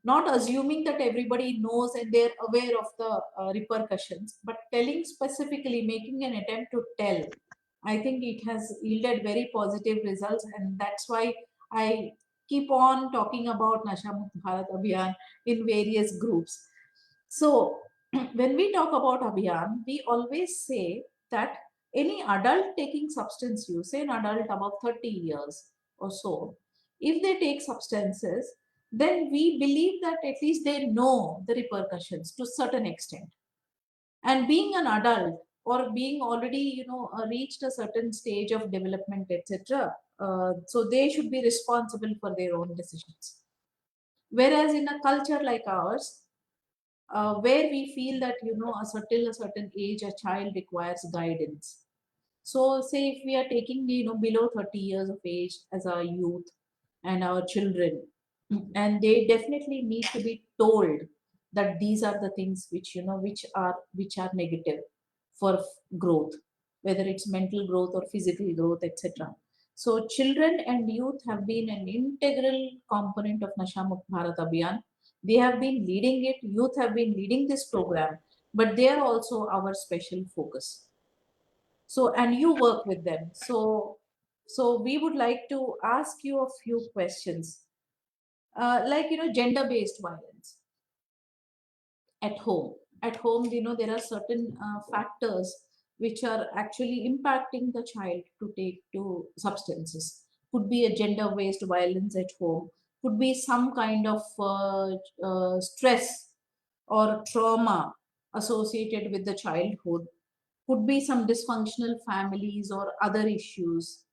not assuming that everybody knows and they're aware of the repercussions, but telling specifically, making an attempt to tell, I think it has yielded very positive results, and that's why I keep on talking about Nasha Mukt Bharat Abhiyan in various groups. So when we talk about Abhiyan, we always say that any adult taking substance use, say an adult above 30 years or so, if they take substances, then we believe that at least they know the repercussions to a certain extent. And being an adult, or being already reached a certain stage of development, etc., so they should be responsible for their own decisions. Whereas in a culture like ours, where we feel that till a certain age a child requires guidance. So say if we are taking below 30 years of age as our youth and our children, and they definitely need to be told that these are the things which are negative for growth, whether it's mental growth or physical growth, etc. So children and youth have been an integral component of Nasha Mukt Bharat Abhiyan. They have been leading it, youth have been leading this program, but they are also our special focus. So, and you work with them. So we would like to ask you a few questions, like gender-based violence at home. At home, there are certain factors which are actually impacting the child to take to substances. Could be a gender-based violence at home, could be some kind of stress or trauma associated with the childhood, could be some dysfunctional families or other issues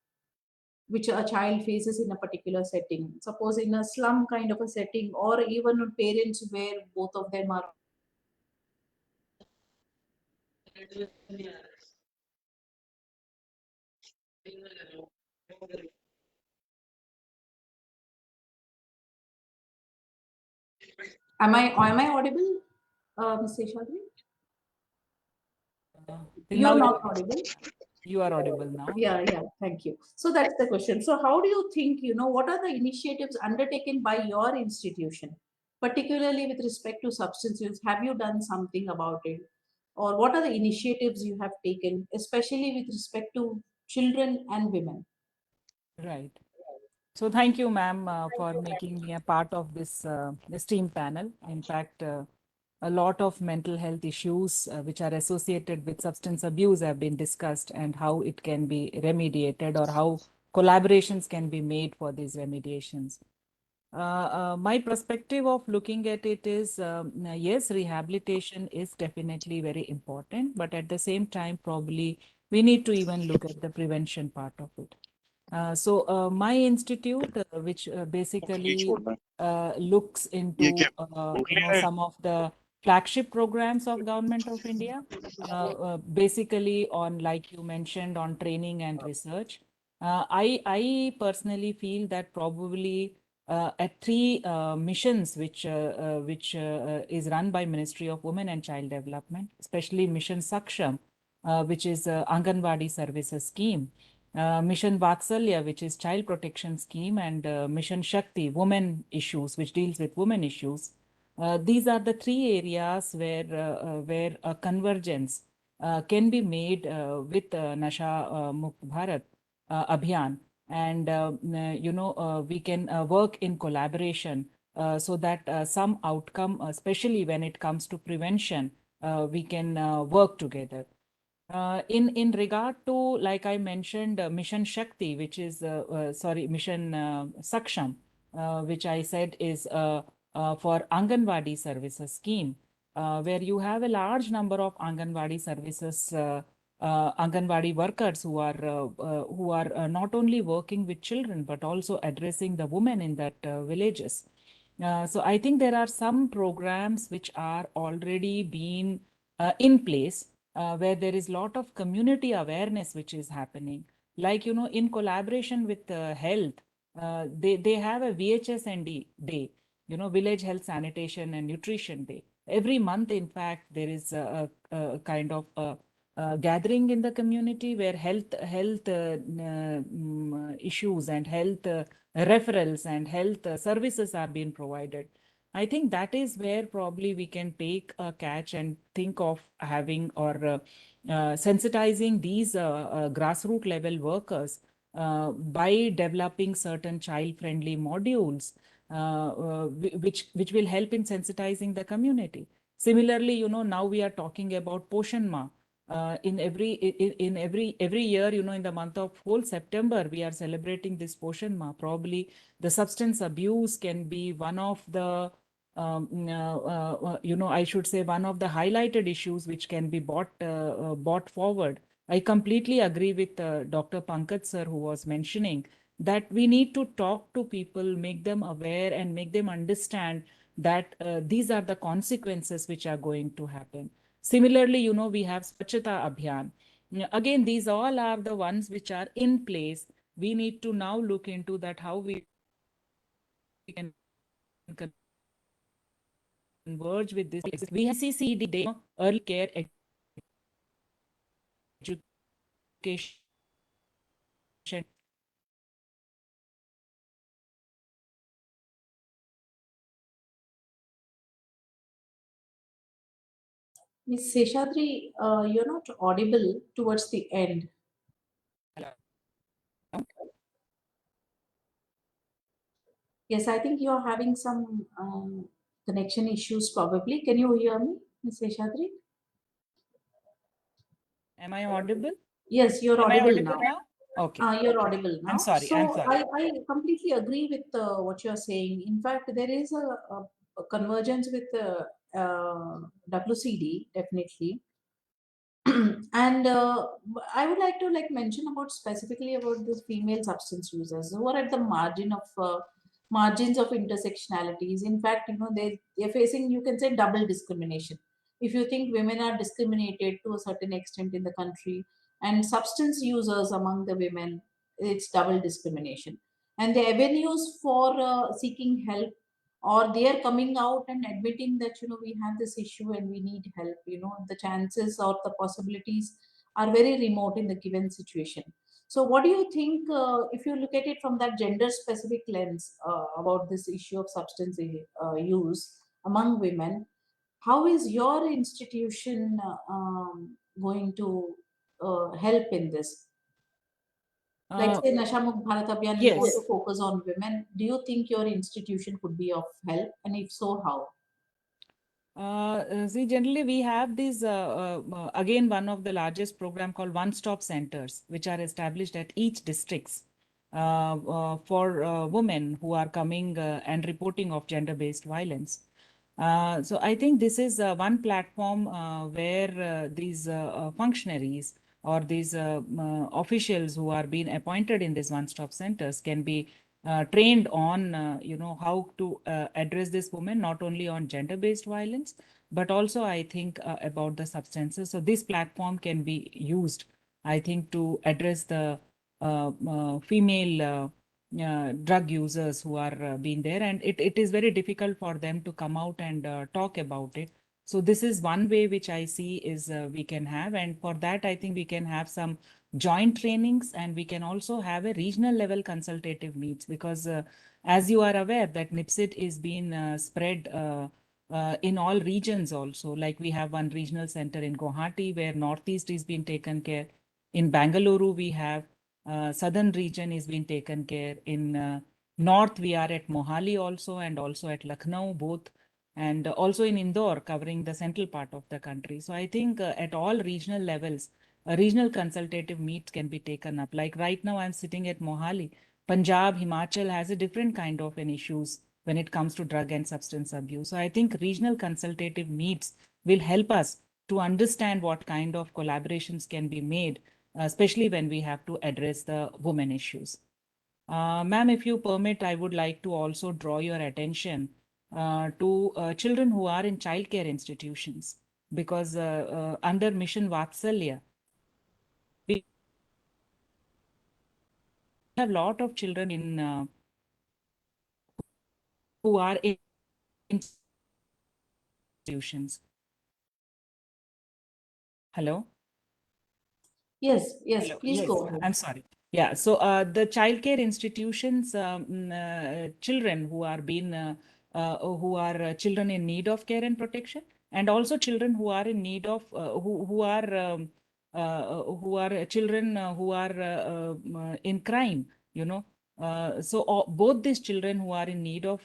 which a child faces in a particular setting. Suppose in a slum kind of a setting, or even with parents where both of them are. Am I audible, Mr. Shadri?
Till
You're
now,
not audible.
you are audible now.
Yeah, thank you. So that's the question. So how do you think, what are the initiatives undertaken by your institution, particularly with respect to substance use? Have you done something about it? Or what are the initiatives you have taken, especially with respect to children and women?
Right. So thank you, ma'am, for making me a part of this team panel. In fact, a lot of mental health issues which are associated with substance abuse have been discussed, and how it can be remediated, or how collaborations can be made for these remediations. My perspective of looking at it is, yes, rehabilitation is definitely very important, but at the same time, probably we need to even look at the prevention part of it. My institute, which basically looks into some of the flagship programs of Government of India, basically on, like you mentioned, on training and research. I personally feel that probably at three missions which is run by Ministry of Women and Child Development, especially Mission Saksham, which is Anganwadi Services Scheme, Mission Vatsalya, which is Child Protection Scheme, and Mission Shakti, Women Issues, which deals with women issues. These are the three areas where a convergence can be made with Nasha Mukt Bharat Abhiyan, and we can work in collaboration so that some outcome, especially when it comes to prevention, we can work together. In regard to, like I mentioned, Mission Shakti, which is Mission Saksham, which I said is for Anganwadi Services Scheme, where you have a large number of Anganwadi services, Anganwadi workers who are not only working with children but also addressing the women in that villages. So I think there are some programs which are already being in place, where there is a lot of community awareness which is happening. Like, in collaboration with health, they have a VHSND day, Village Health Sanitation and Nutrition Day. Every month, in fact, there is a kind of gathering in the community where health issues and health referrals and health services are being provided. I think that is where probably we can take a catch and think of having, or sensitizing these grassroots level workers by developing certain child-friendly modules, which will help in sensitizing the community. Similarly, now we are talking about Poshan Ma. In every year, in the month of whole September, we are celebrating this Poshan Ma. Probably the substance abuse can be one of the I should say, one of the highlighted issues which can be brought forward. I completely agree with Dr. Pankaj sir, who was mentioning that we need to talk to people, make them aware, and make them understand that these are the consequences which are going to happen. Similarly, we have Swachhata Abhiyan. Again, these all are the ones which are in place. We need to now look into that, how we can converge with this. We have CCD day, early care education.
Ms. Seshadri, you're not audible towards the end. Yes, I think you're having some connection issues probably. Can you hear me, Ms. Seshadri?
Am I audible?
Yes, you're
Am I
audible
audible
now.
now? Okay.
You're audible now.
I'm sorry.
So
I'm sorry.
I completely agree with what you're saying. In fact, there is a convergence with WCD, definitely. And I would like to mention about specifically about the female substance users who are at the margins of intersectionalities. In fact, they're facing, you can say, double discrimination. If you think women are discriminated to a certain extent in the country, and substance users among the women, it's double discrimination. And the avenues for seeking help, or they are coming out and admitting that we have this issue and we need help, the chances or the possibilities are very remote in the given situation. So what do you think, if you look at it from that gender specific lens, about this issue of substance use among women, how is your institution going to help in this? Like say Nasha Mukht Bharat Abhiyan, you want
Yes.
to focus on women. Do you think your institution could be of help? And if so, how?
See, generally we have these, again, one of the largest program called one-stop centers, which are established at each districts for women who are coming and reporting of gender-based violence. So I think this is one platform where these functionaries or these officials who are being appointed in these one-stop centers can be trained on, how to address this woman, not only on gender-based violence, but also I think about the substances. So this platform can be used, I think, to address the female drug users who are being there, and it is very difficult for them to come out and talk about it. So this is one way which I see is we can have, and for that I think we can have some joint trainings, and we can also have a regional level consultative meets, because as you are aware that NIPSID is being spread in all regions also. Like we have one regional center in Guwahati where Northeast is being taken care. In Bangalore we have southern region is being taken care. In north we are at Mohali also, and also at Lucknow both, and also in Indore covering the central part of the country. So I think at all regional levels, a regional consultative meet can be taken up. Like right now I'm sitting at Mohali. Punjab, Himachal has a different kind of an issues when it comes to drug and substance abuse. So I think regional consultative meets will help us to understand what kind of collaborations can be made, especially when we have to address the women issues. Ma'am, if you permit, I would like to also draw your attention to children who are in childcare institutions, because under Mission Vatsalya, we have a lot of children in who are in institutions. Hello?
Yes, yes,
Hello.
please
Yes,
go ahead.
I'm sorry. Yeah, so the childcare institutions, children who are children in need of care and protection, and also children who are in need of who are children who are in crime, so both these children who are in need of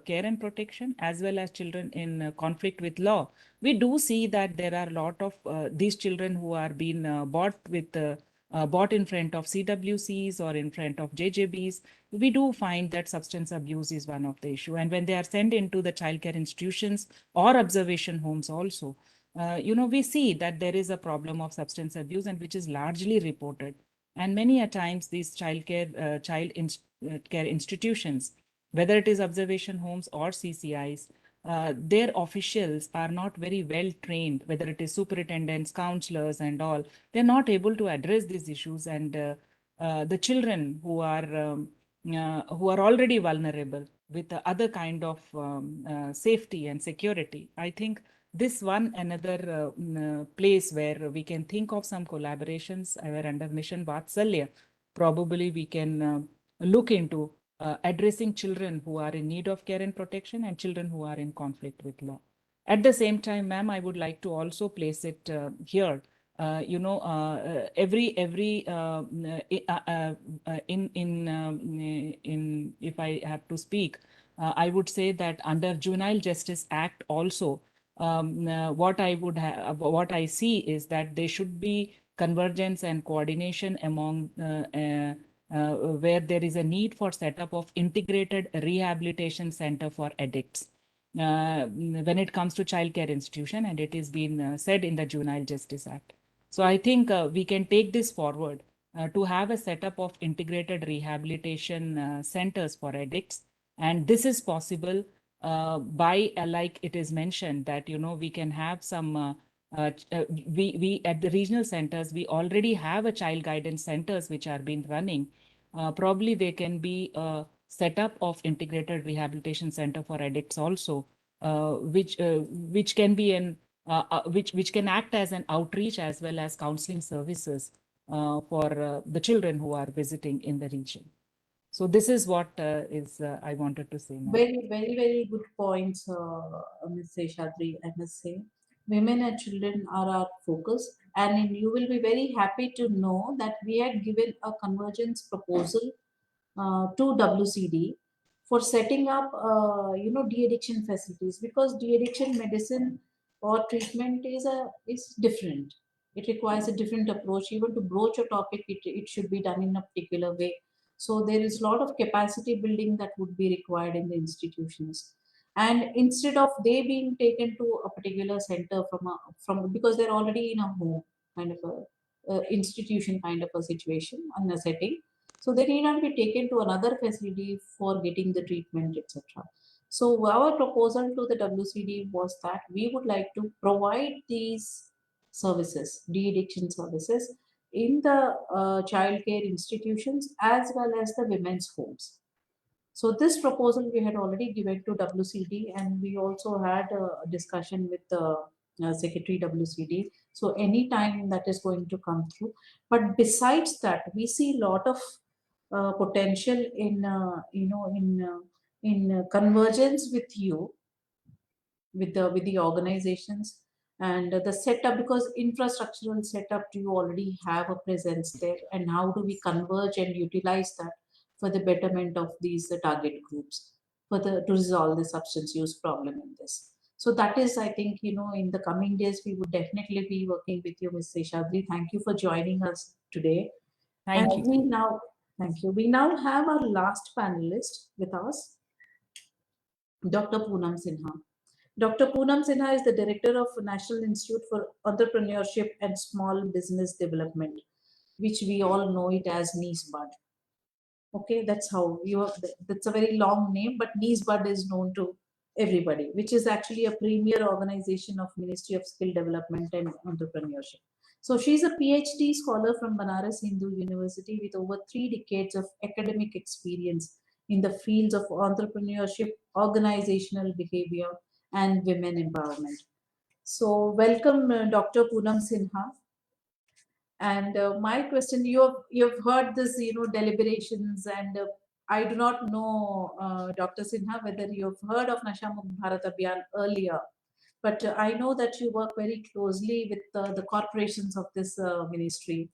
care and protection, as well as children in conflict with law, we do see that there are a lot of these children who are being bought in front of CWCs or in front of JJBs. We do find that substance abuse is one of the issue. And when they are sent into the childcare institutions or observation homes also, we see that there is a problem of substance abuse, and which is largely reported. And many a times these care institutions, whether it is observation homes or CCIs, their officials are not very well trained, whether it is superintendents, counselors and all. They're not able to address these issues, and the children who are already vulnerable with the other kind of safety and security. I think this one another place where we can think of some collaborations where under Mission Vatsalya, probably we can look into addressing children who are in need of care and protection and children who are in conflict with law. At the same time, ma'am, I would like to also place it here. Every in if I have to speak, I would say that under Juvenile Justice Act also, what I see is that they should be convergence and coordination among where there is a need for setup of integrated rehabilitation center for addicts when it comes to childcare institution, and it is been said in the Juvenile Justice Act. So I think we can take this forward to have a setup of integrated rehabilitation centers for addicts, and this is possible by like it is mentioned that we can have some we at the regional centers we already have a child guidance centers which are being running. Probably there can be a setup of integrated rehabilitation center for addicts also, which can be an which can act as an outreach as well as counseling services for the children who are visiting in the region. So this is what I wanted to say now.
Very, very, very good points, Ms. Seshadri, I must say. Women and children are our focus, and you will be very happy to know that we had given a convergence proposal to WCD for setting up, de-addiction facilities, because de-addiction medicine or treatment is different. It requires a different approach. Even to broach a topic, it should be done in a particular way. So there is a lot of capacity building that would be required in the institutions. And instead of they being taken to a particular center from because they're already in a home kind of a institution kind of a situation and a setting, so they need not be taken to another facility for getting the treatment, etc. So our proposal to the WCD was that we would like to provide these services, de-addiction services, in the child care institutions as well as the women's homes. So this proposal we had already given to WCD, and we also had a discussion with the Secretary WCD. So anytime that is going to come through. But besides that, we see a lot of potential in convergence with you, with the organizations and the setup, because infrastructural setup, do you already have a presence there, and how do we converge and utilize that for the betterment of these target groups to resolve the substance use problem in this. So that is, I think, in the coming days we would definitely be working with you, Ms. Seshadri. Thank you for joining us today.
Thank you.
Thank you. We now have our last panelist with us, Dr. Poonam Sinha. Dr. Poonam Sinha is the director of National Institute for Entrepreneurship and Small Business Development, which we all know it as NISBUD. Okay, that's how that's a very long name, but NISBUD is known to everybody, which is actually a premier organization of Ministry of Skill Development and Entrepreneurship. So she's a PhD scholar from Banaras Hindu University with over 3 decades of academic experience in the fields of entrepreneurship, organizational behavior, and women empowerment. So welcome, Dr. Poonam Sinha. And my question, you've heard this, deliberations, and I do not know, Dr. Sinha, whether you've heard of Nasha Mukt Bharat Abhiyan earlier, but I know that you work very closely with the corporations of this ministry.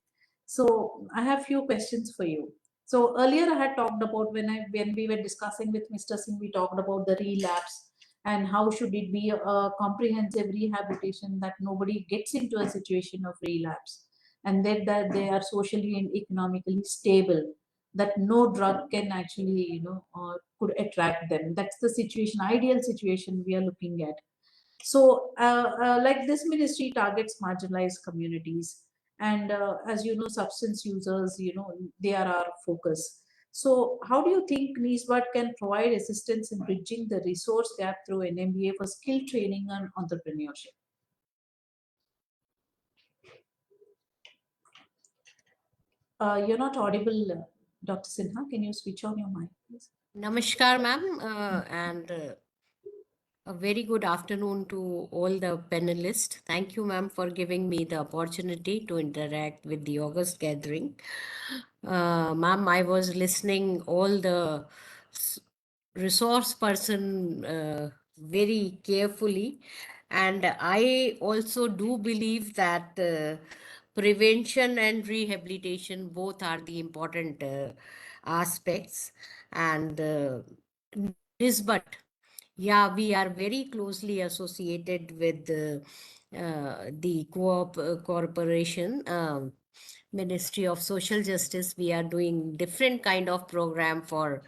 So I have few questions for you. So earlier I had talked about when we were discussing with Mr. Singh, we talked about the relapse and how should it be a comprehensive rehabilitation that nobody gets into a situation of relapse, and that they are socially and economically stable, that no drug can actually could attract them. That's the situation, ideal situation we are looking at. So like this ministry targets marginalized communities, and as you know, substance users, they are our focus. So how do you think NISBUD can provide assistance in bridging the resource gap through NMBA for skill training and entrepreneurship? You're not audible, Dr. Sinha. Can you switch on your mic, please?
Namaskar, ma'am, and a very good afternoon to all the panelists. Thank you, ma'am, for giving me the opportunity to interact with the August gathering. Ma'am, I was listening all the resource person very carefully, and I also do believe that prevention and rehabilitation both are the important aspects, and NISBUD Yeah, we are very closely associated with the corporation, Ministry of Social Justice. We are doing different kind of program for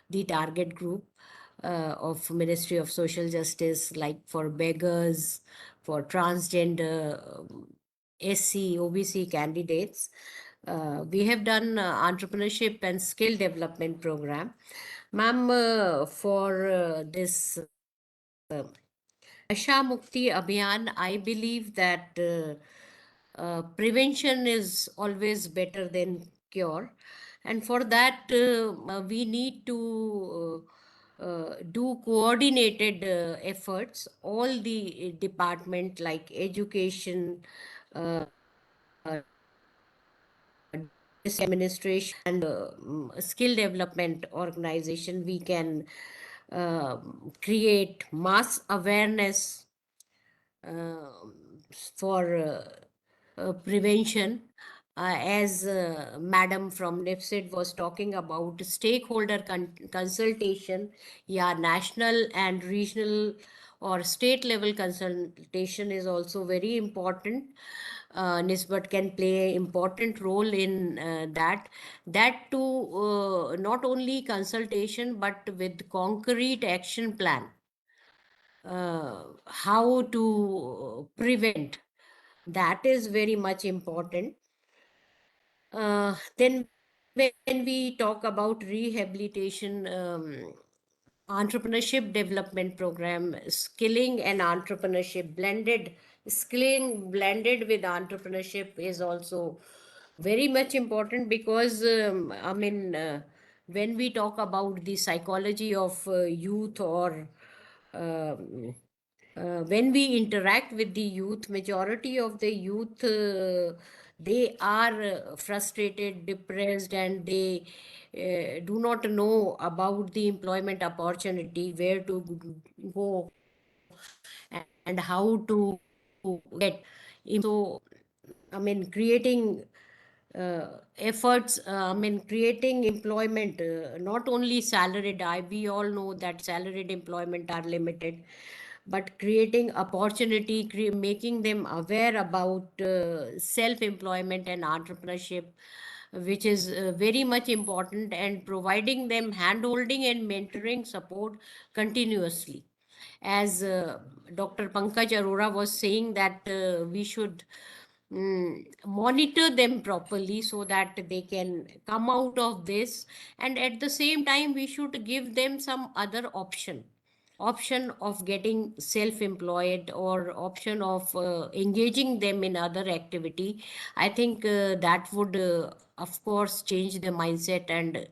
the target group of Ministry of Social Justice, like for beggars, for transgender, SC, OBC candidates. We have done entrepreneurship and skill development program. Ma'am, for this Nasha Mukti Abhiyan, I believe that prevention is always better than cure. And for that, we need to do coordinated efforts. All the department like education, uh, administration, and skill development organization, we can create mass awareness um for prevention. As Madam from NIFSID was talking about stakeholder consultation, yeah, national and regional or state level consultation is also very important. NISBT can play an important role in that. That too, not only consultation, but with concrete action plan. How to prevent, that is very much important. Then when we talk about rehabilitation, entrepreneurship development program, skilling and entrepreneurship blended, skilling blended with entrepreneurship is also very much important, because I mean, when we talk about the psychology of youth, or um, when we interact with the youth, majority of the youth, they are frustrated, depressed, and they do not know about the employment opportunity, where to go and how to get. So, I mean, creating efforts, I mean, creating employment, not only salaried. We all know that salaried employment are limited, but creating opportunity, making them aware about self-employment and entrepreneurship, which is very much important, and providing them handholding and mentoring support continuously. As Dr. Pankaj Arora was saying, that we should monitor them properly so that they can come out of this, and at the same time we should give them some other option of getting self-employed, or option of engaging them in other activity. I think that would of course change the mindset, and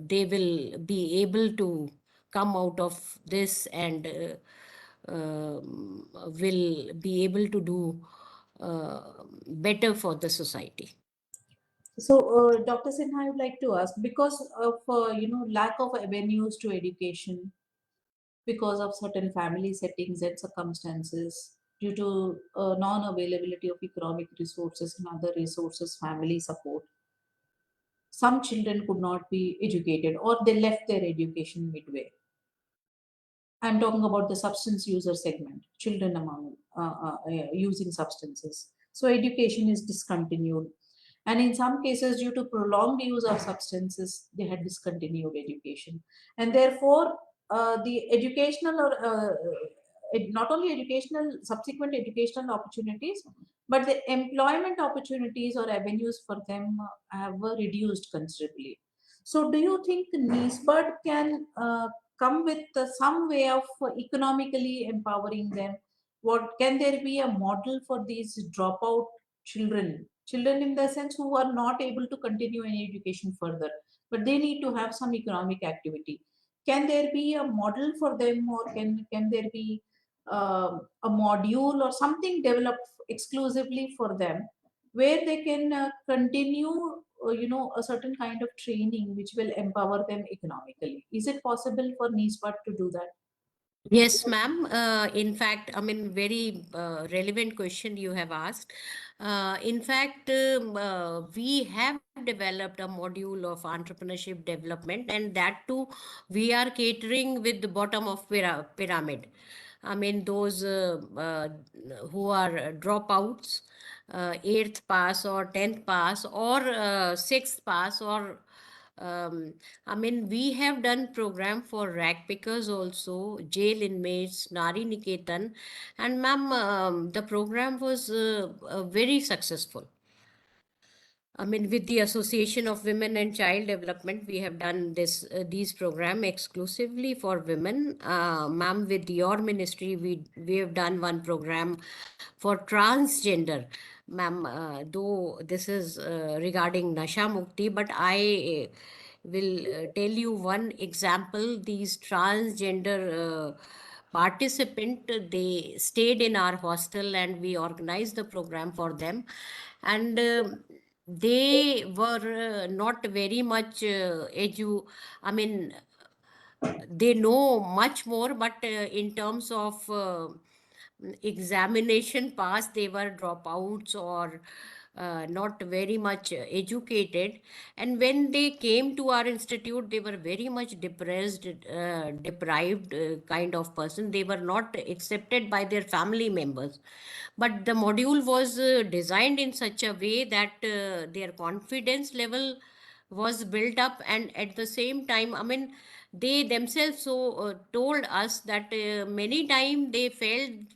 they will be able to come out of this, and will be able to do better for the society.
So, Dr. Sinha, I would like to ask, because of lack of avenues to education, because of certain family settings and circumstances, due to non-availability of economic resources and other resources, family support, some children could not be educated, or they left their education midway. I'm talking about the substance user segment, children among using substances. So education is discontinued. And in some cases, due to prolonged use of substances, they had discontinued education. And therefore, the educational or not only educational, subsequent educational opportunities, but the employment opportunities or avenues for them have reduced considerably. So, do you think NISBT can come with some way of economically empowering them? What can there be a model for these dropout children? Children, in the sense, who are not able to continue any education further, but they need to have some economic activity. Can there be a model for them, or can there be a module or something developed exclusively for them, where they can continue a certain kind of training which will empower them economically? Is it possible for NISBT to do that?
Yes, ma'am. In fact, I mean, very relevant question you have asked. In fact, we have developed a module of entrepreneurship development, and that too, we are catering with the bottom of pyramid. I mean, those who are dropouts, eighth pass or 10th pass or sixth pass or I mean, we have done program for rag pickers also, jail inmates, Nari Niketan, and ma'am, the program was very successful. I mean, with the Association of Women and Child Development, we have done these program exclusively for women. Ma'am, with your ministry, we have done one program for transgender. Ma'am, though this is regarding Nasha Mukti, but I will tell you one example. These transgender participant, they stayed in our hostel and we organized the program for them, and they were not very much I mean, they know much more, but in terms of examination pass, they were dropouts or not very much educated. And when they came to our institute, they were very much depressed, deprived kind of person. They were not accepted by their family members, but the module was designed in such a way that their confidence level was built up, and at the same time, I mean, they themselves told us that many times they failed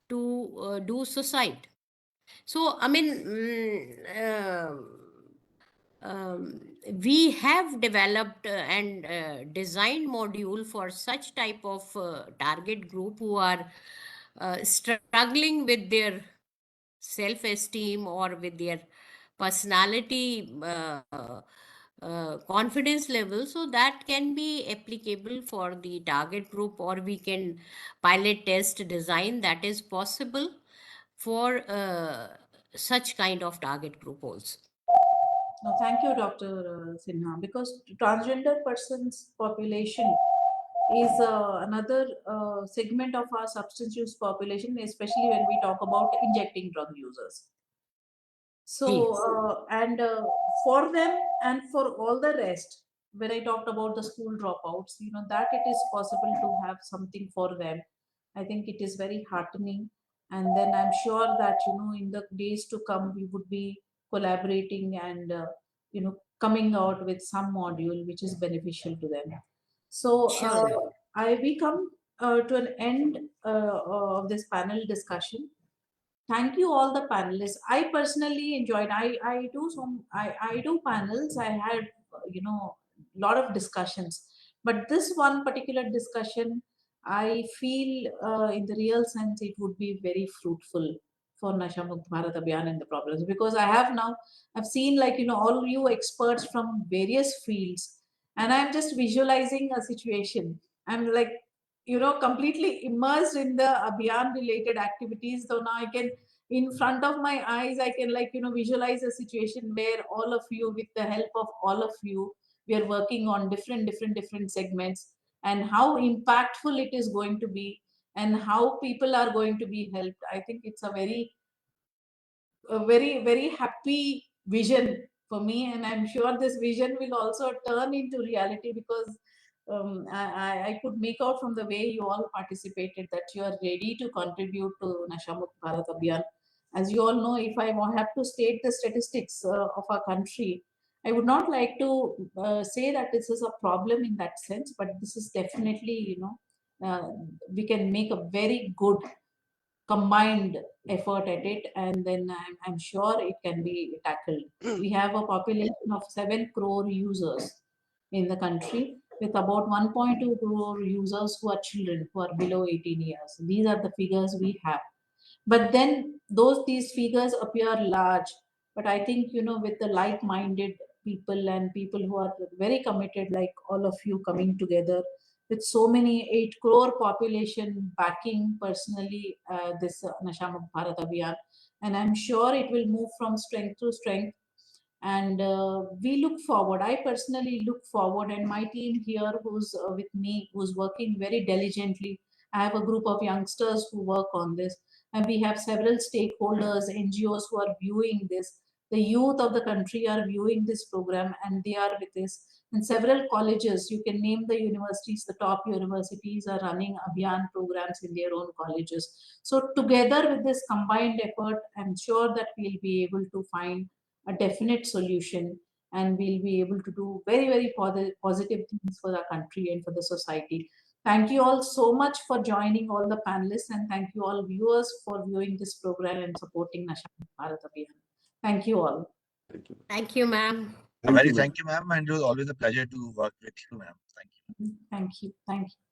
to do suicide. So I mean, we have developed and designed module for such type of target group who are struggling with their self-esteem or with their personality confidence level, so that can be applicable for the target group, or we can pilot test design that is possible for such kind of target group also.
No, thank you, Dr. Sinha, because transgender persons population is another segment of our substance use population, especially when we talk about injecting drug users. So,
Yes.
and for them and for all the rest, when I talked about the school dropouts, that it is possible to have something for them. I think it is very heartening. And then I'm sure that, in the days to come, we would be collaborating and, coming out with some module which is beneficial to them. So,
Sure.
we come to an end of this panel discussion. Thank you all the panelists. I personally enjoyed. I do panels. I had a lot of discussions, but this one particular discussion, I feel in the real sense it would be very fruitful for Nasha Mukt Bharat Abhiyan and the problems, because I've seen, like, all you experts from various fields, and I'm just visualizing a situation. I'm like, completely immersed in the Abhiyan related activities. So now I can, in front of my eyes, I can, like, visualize a situation where all of you, with the help of all of you, we are working on different segments, and how impactful it is going to be, and how people are going to be helped. I think it's a very happy vision for me, and I'm sure this vision will also turn into reality, because I could make out from the way you all participated that you are ready to contribute to Nasha Mukt Bharat Abhiyan. As you all know, if I have to state the statistics of our country, I would not like to say that this is a problem in that sense, but this is definitely, we can make a very good combined effort at it, and then I'm sure it can be tackled. We have a population of 7 crore users in the country, with about 1.2 crore users who are children, who are below 18 years. These are the figures we have. But then these figures appear large. But I think, with the like-minded people and people who are very committed, like all of you coming together, with so many 8 crore population backing personally this Nasha Mukt Bharat Abhiyan, and I'm sure it will move from strength to strength.
And we look forward, I personally look forward, and my team here who's with me, who's working very diligently. I have a group of youngsters who work on this, and we have several stakeholders, NGOs who are viewing this. The youth of the country are viewing this program, and they are with this. And several colleges, you can name the universities, the top universities are running Abhiyan programs in their own colleges. So together with this combined effort, I'm sure that we'll be able to find a definite solution, and we'll be able to do very, very positive things for our country and for the society. Thank you all so much for joining, all the panelists, and thank you all viewers for viewing this program and supporting Nasha Bharat Abhiyan. Thank you all.
Thank you.
Thank you, ma'am.
Thank you, ma'am. And it was always a pleasure to work with you, ma'am. Thank you.
Thank you. Thank you.